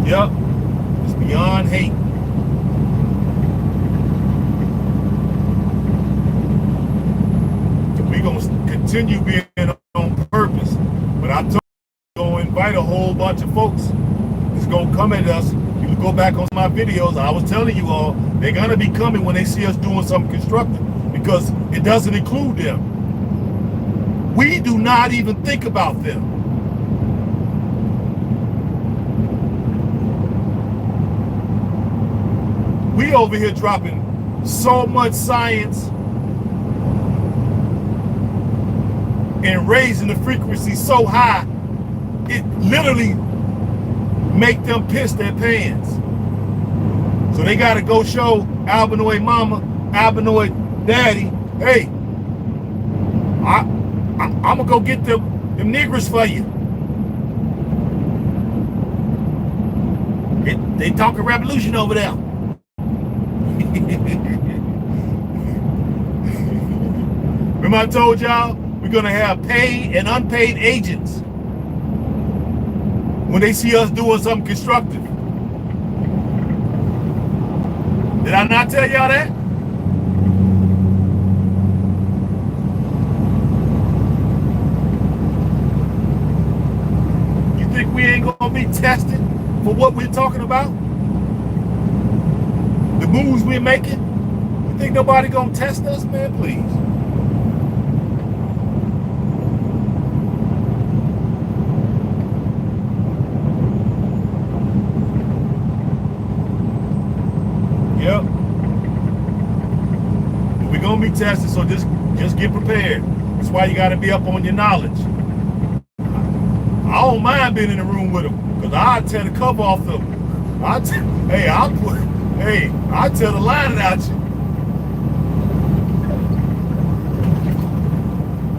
Yep. It's beyond hate. We're going to continue being on purpose. But I told you, we're going to invite a whole bunch of folks that's going to come at us. You can go back on my videos. I was telling you all, they're going to be coming when they see us doing something constructive, because it doesn't include them. We do not even think about them. We over here dropping so much science and raising the frequency so high, it literally make them piss their pants. So they got to go show albinoid mama, albinoid daddy, hey, I'm gonna go get them niggers for you. They talking revolution over there. Remember I told y'all we're gonna have paid and unpaid agents when they see us doing something constructive. Did I not tell y'all that? We ain't gonna be tested for what we're talking about? The moves we're making? You think nobody gonna test us, man? Please. Yep. We're gonna be tested, so just get prepared. That's why you got to be up on your knowledge. I don't mind being in the room with them, because I'll tear the cover off them. I'll tell the line out you.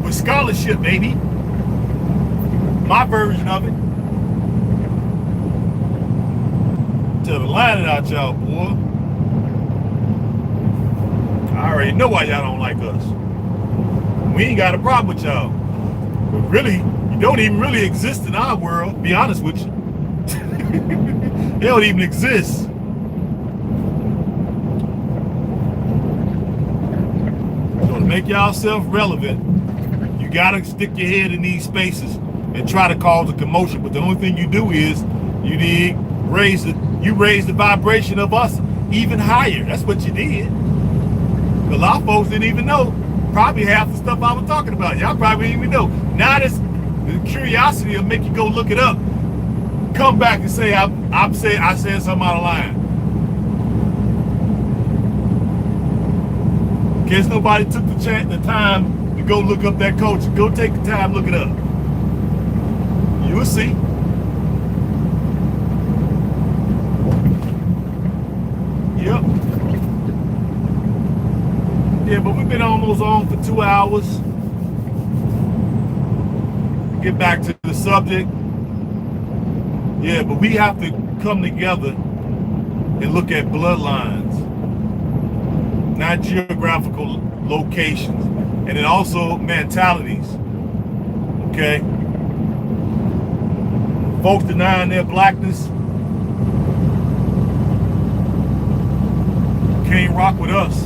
With scholarship, baby. My version of it. Tell the line out y'all, boy. I already know why y'all don't like us. We ain't got a problem with y'all. But really, you don't even really exist in our world, to be honest with you. They don't even exist. So to make yourself relevant, you gotta stick your head in these spaces and try to cause a commotion. But the only thing you do is you raise the vibration of us even higher. That's what you did. Because a lot of folks didn't even know probably half the stuff I was talking about. Y'all probably didn't even know. Now this the curiosity will make you go look it up. Come back and say I said something out of line. In case nobody took the time to go look up that culture, go take the time, look it up. You will see. Yep. Yeah, but we've been almost on for 2 hours. Get back to the subject. Yeah, but we have to come together and look at bloodlines, not geographical locations, and then also mentalities. Okay? Folks denying their blackness can't rock with us.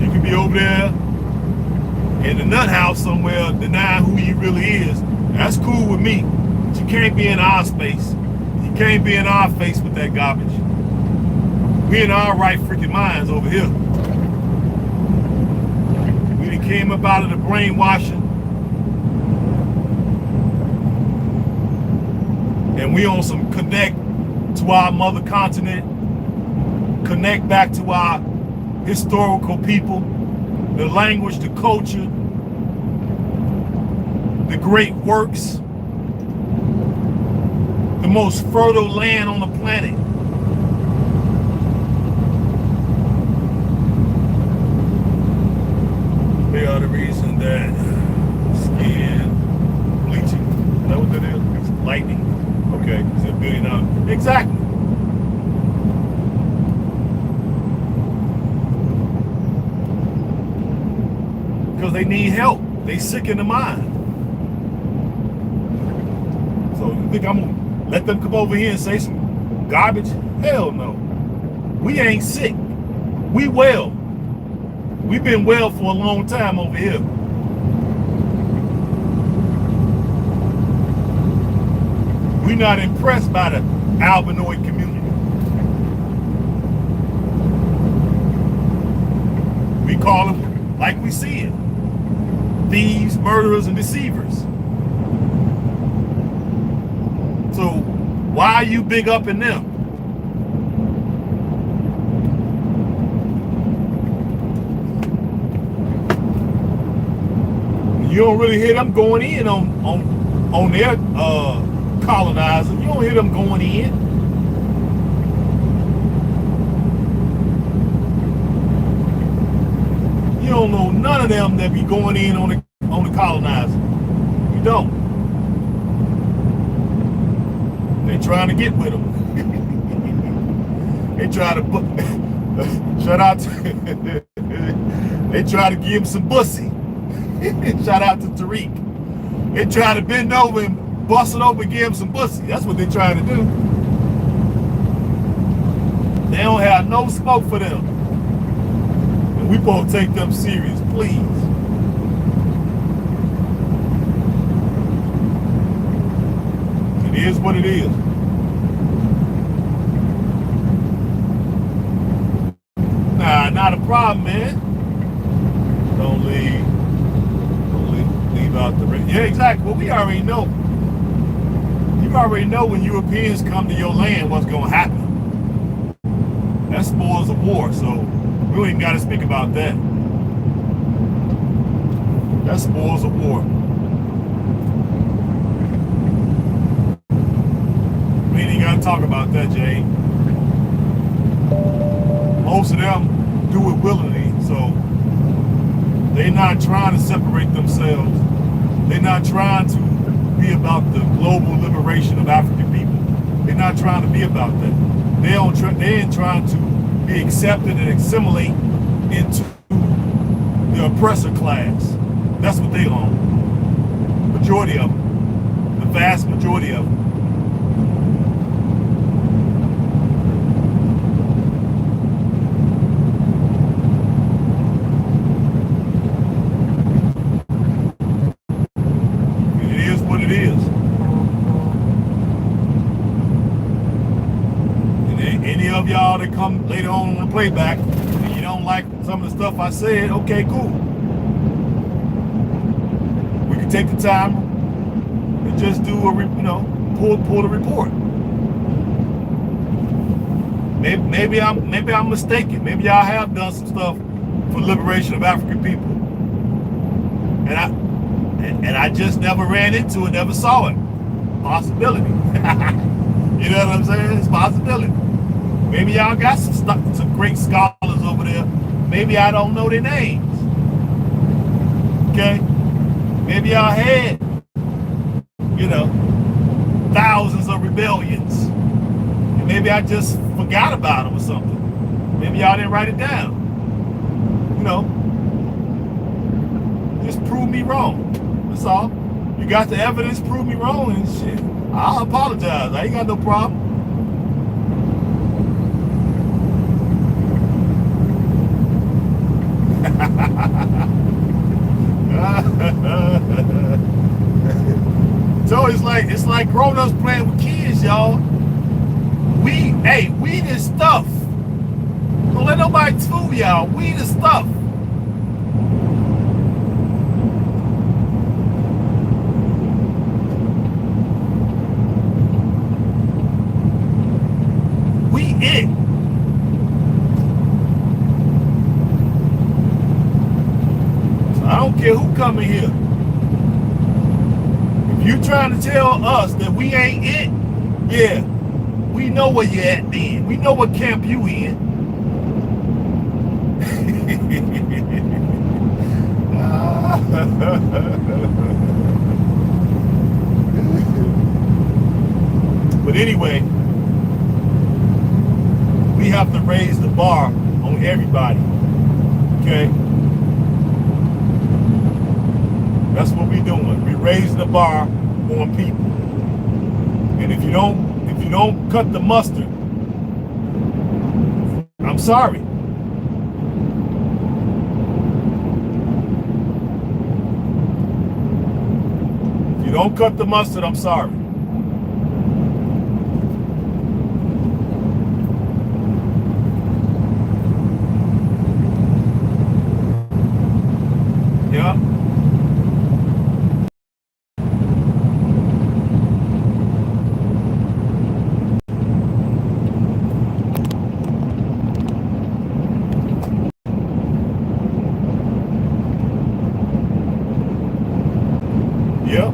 You can be over there in the nut house somewhere denying who he really is. That's cool with me. But you can't be in our space. You can't be in our face with that garbage. We in our right freaking minds over here. We done came up out of the brainwashing. And we on some connect to our mother continent. Connect back to our historical people. The language, the culture. The great works, the most fertile land on the planet. They are the reason that skin bleaching, is that what that is? It's lightning. Okay, it's $1 billion. Exactly. Because they need help. They sick in the mind. So you think I'm gonna let them come over here and say some garbage? Hell no. We ain't sick. We well. We've been well for a long time over here. We're not impressed by the albinoid community. We call them like we see it. Thieves, murderers, and deceivers. So why are you big up in them? You don't really hear them going in on their colonizers. You don't hear them going in. You don't know none of them that be going in on the colonizer. You don't. They trying to get with them. They try to shout out to they try to give him some bussy. Shout out to Tariq. They try to bend over and bust it over and give him some bussy. That's what they trying to do. They don't have no smoke for them. And we supposed to take them serious, please. It is what it is. Nah, not a problem, man. Don't leave out the race. Yeah, exactly. Well, we already know. You already know when Europeans come to your land what's going to happen. That's spoils of war, so we don't even got to speak about that. That's spoils of war. We ain't got to talk about that, Jay. Most of them do it willingly, so they're not trying to separate themselves. They're not trying to be about the global liberation of African people. They're not trying to be about that. They ain't trying to be accepted and assimilate into the oppressor class. That's what they own. Majority of them. The vast majority of them. Of y'all that come later on the playback and you don't like some of the stuff I said, okay, cool. We can take the time and just do a, pull the report. Maybe I'm mistaken. Maybe y'all have done some stuff for the liberation of African people, and I just never ran into it, never saw it. Possibility. You know what I'm saying? It's a possibility. Maybe y'all got some great scholars over there. Maybe I don't know their names. Okay? Maybe y'all had, thousands of rebellions. And maybe I just forgot about them or something. Maybe y'all didn't write it down. Just prove me wrong. That's all. You got the evidence, prove me wrong and shit. I'll apologize. I ain't got no problem. So it's like grown-ups playing with kids, y'all. We the stuff. Don't let nobody fool y'all. We the stuff. We it. So I don't care who coming here. If you trying to tell us that we ain't it, yeah, we know where you at then. We know what camp you in. But anyway, we have to raise the bar on everybody. Okay? That's what we're doing. We're raising the bar on people. And if you don't cut the mustard, I'm sorry. If you don't cut the mustard, I'm sorry. Yeah. Yep.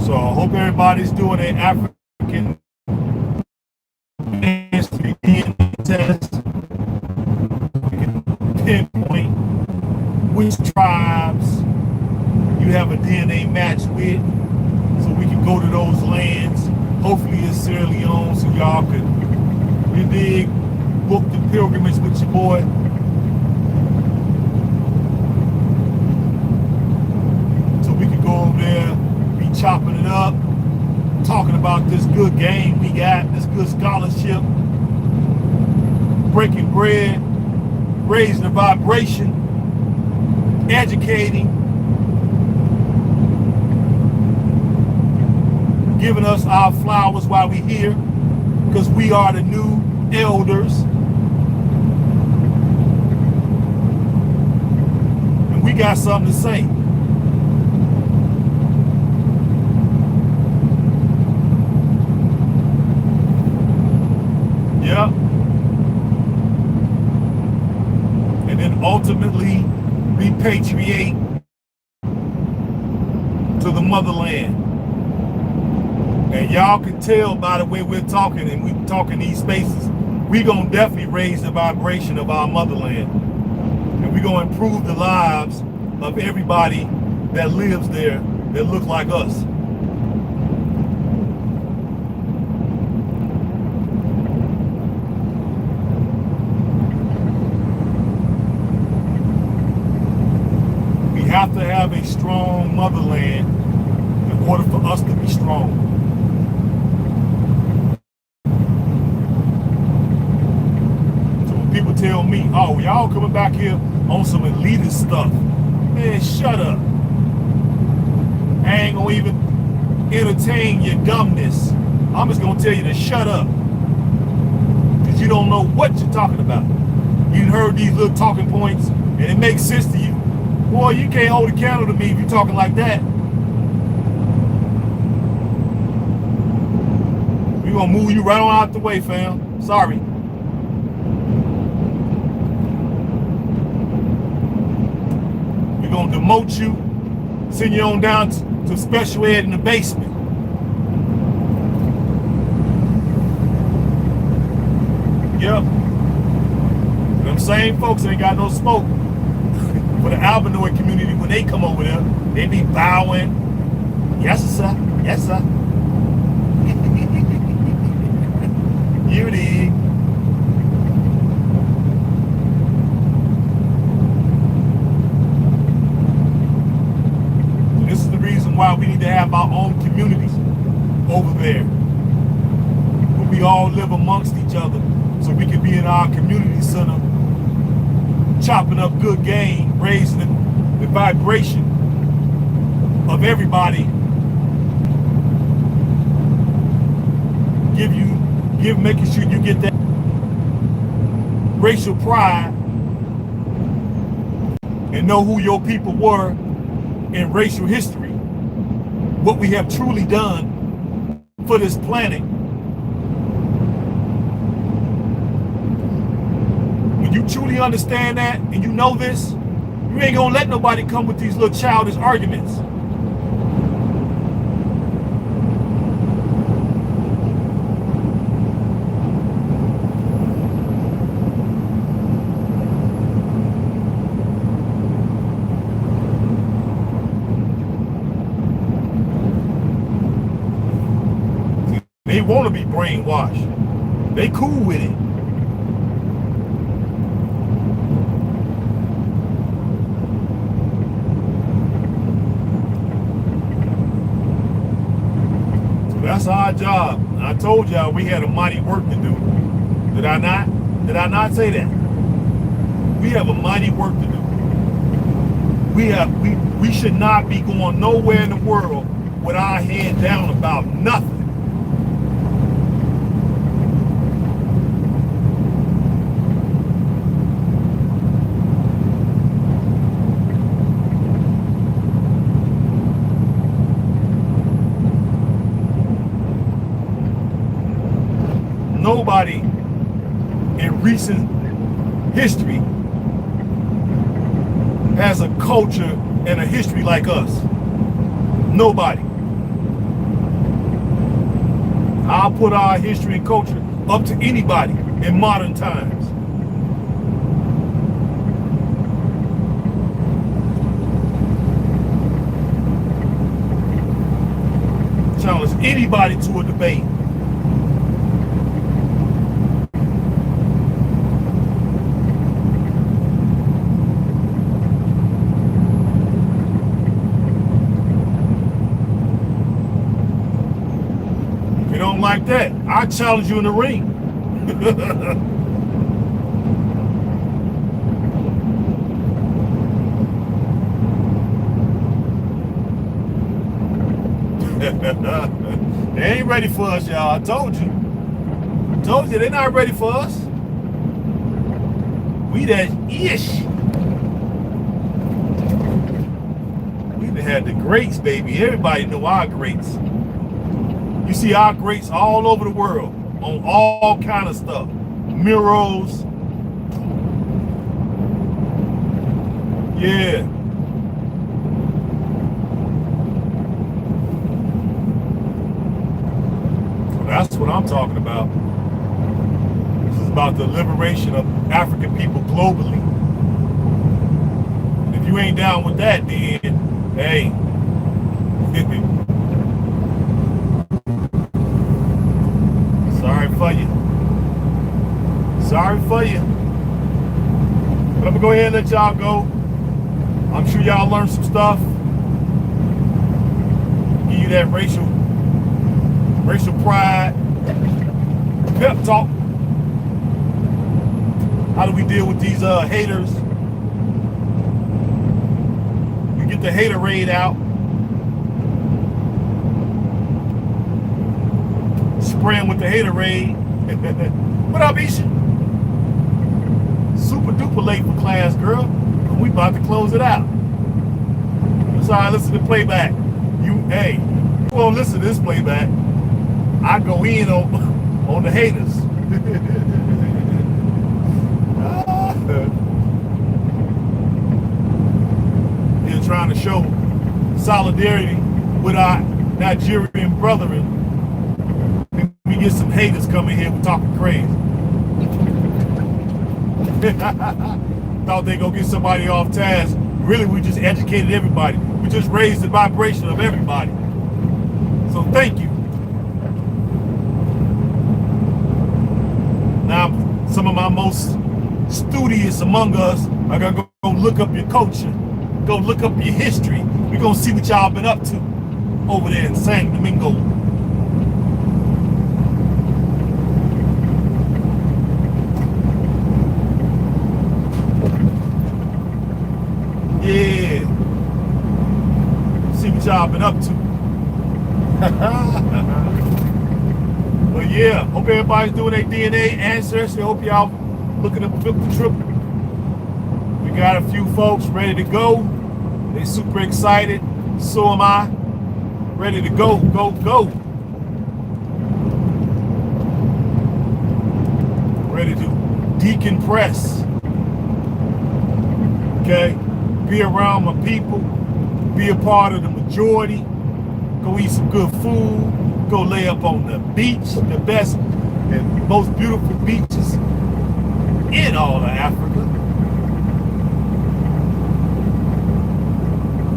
So I hope everybody's doing an African DNA test. We can pinpoint which tribes you have a DNA match with, so we can go to those lands. Hopefully it's Sierra Leone, so y'all could, you dig, book the pilgrimage with your boy. We could go over there, be chopping it up, talking about this good game we got, this good scholarship, breaking bread, raising the vibration, educating, giving us our flowers while we're here, because we are the new elders. And we got something to say. Yeah. And then ultimately, motherland. And y'all can tell by the way we're talking, and we talk in these spaces, we gonna definitely raise the vibration of our motherland. And we gonna improve the lives of everybody that lives there that look like us. We have to have a strong motherland in order for us to be strong. So when people tell me, oh, y'all coming back here on some elitist stuff, man, shut up. I ain't gonna even entertain your dumbness. I'm just gonna tell you to shut up. Because you don't know what you're talking about. You heard these little talking points and it makes sense to you. Boy, you can't hold a candle to me if you're talking like that. We're gonna move you right on out the way, fam. Sorry. We're gonna demote you, send you on down to special ed in the basement. Yep. Them same folks ain't got no smoke. For the albinoid community, when they come over there, they be bowing. Yes, sir. Yes, sir. You dig. This is the reason why we need to have our own communities over there, where we all live amongst each other, so we can be in our community center, chopping up good game, raising the vibration of everybody. Making sure you get that racial pride and know who your people were in racial history, what we have truly done for this planet. When you truly understand that and you know this, you ain't gonna let nobody come with these little childish arguments. They want to be brainwashed. They cool with it. So that's our job. I told y'all we had a mighty work to do. Did I not? Did I not say that? We have a mighty work to do. We should not be going nowhere in the world with our head down about nothing. Nobody in recent history has a culture and a history like us. Nobody. I'll put our history and culture up to anybody in modern times. Challenge anybody to a debate. Like that, I challenge you in the ring. They ain't ready for us, y'all. I told you. They're not ready for us. We that ish. We done had the greats, baby. Everybody know our greats. You see our greats all over the world on all kind of stuff. Murals. Yeah. That's what I'm talking about. This is about the liberation of African people globally. And if you ain't down with that, then, hey. Sorry for you. Sorry for you. But I'm going to go ahead and let y'all go. I'm sure y'all learned some stuff. Give you that racial pride. Pep talk. How do we deal with these haters? You get the haterade out. Spraying with the haterade. What up, Isha? Super duper late for class, girl. We about to close it out. That's all right, listen to playback. You won't listen to this playback. I go in on the haters. They're trying to show solidarity with our Nigerian brethren. We get some haters coming here talking crazy. Thought they gonna get somebody off task. Really, we just educated everybody. We just raised the vibration of everybody. So thank you. Now, some of my most studious among us are gonna go look up your culture, go look up your history. We're gonna see what y'all been up to over there in San Domingo. Yeah. See what y'all been up to. But yeah, hope everybody's doing their DNA ancestry. Hope y'all looking up flip the trip. We got a few folks ready to go. They super excited. So am I. Ready to go, go, go. Ready to decompress. Okay? Be around my people, be a part of the majority, go eat some good food, go lay up on the beach, the best and most beautiful beaches in all of Africa.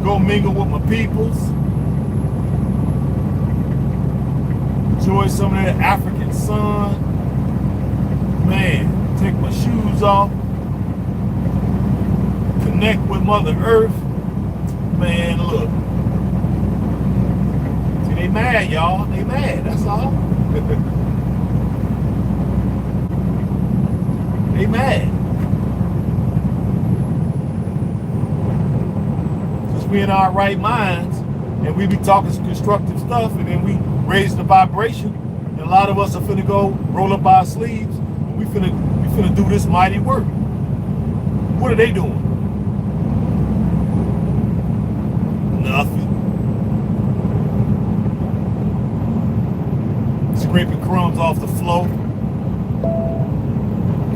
Go mingle with my peoples, enjoy some of that African sun. Man, take my shoes off. Connect with Mother Earth. Man, look. See, they mad, y'all. They mad, that's all. They mad. Because we in our right minds, and we be talking some constructive stuff, and then we raise the vibration, and a lot of us are finna go roll up our sleeves, and we finna do this mighty work. What are they doing? Nothing. Scraping crumbs off the floor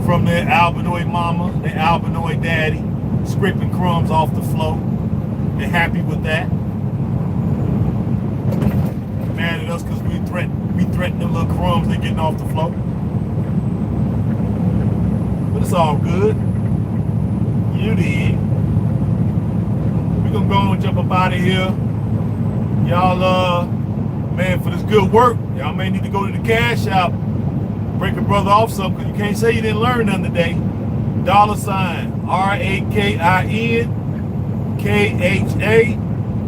from their albinoid mama, their albinoid daddy, scraping crumbs off the floor. They're happy with that. Mad at us because we threaten them little crumbs they're getting off the floor. But it's all good. You did. We're gonna go and jump up out of here. Y'all, man, for this good work, y'all may need to go to the cash app, break a brother off something, because you can't say you didn't learn nothing today. $, RAKIN,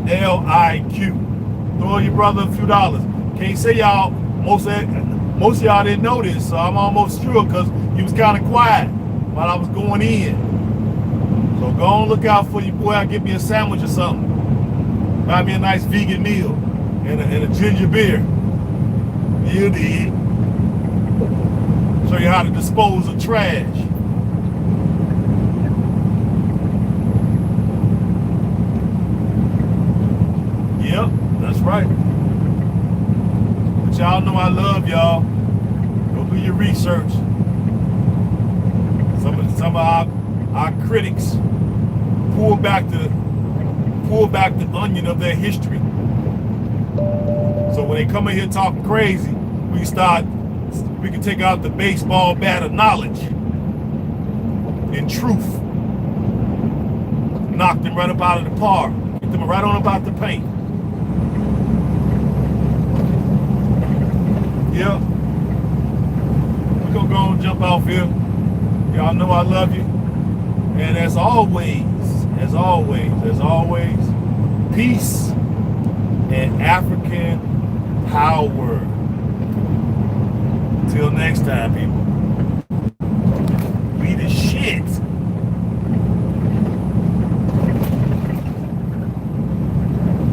KHALIQ. Throw your brother a few dollars. Can't say y'all, most of y'all didn't know this, so I'm almost sure, because he was kind of quiet while I was going in. So go on, look out for your boy. I'll get me a sandwich or something. Buy me a nice vegan meal and a ginger beer. You did. Show you how to dispose of trash. Yep, that's right. But y'all know I love y'all. Go do your research. Some of our critics pull back the onion of their history. So when they come in here talking crazy, we can take out the baseball bat of knowledge and truth. Knock them right up out of the park. Get them right on about the paint. Yeah. We're gonna go and jump off here. Y'all know I love you. And as always, peace and African power. Till next time, people.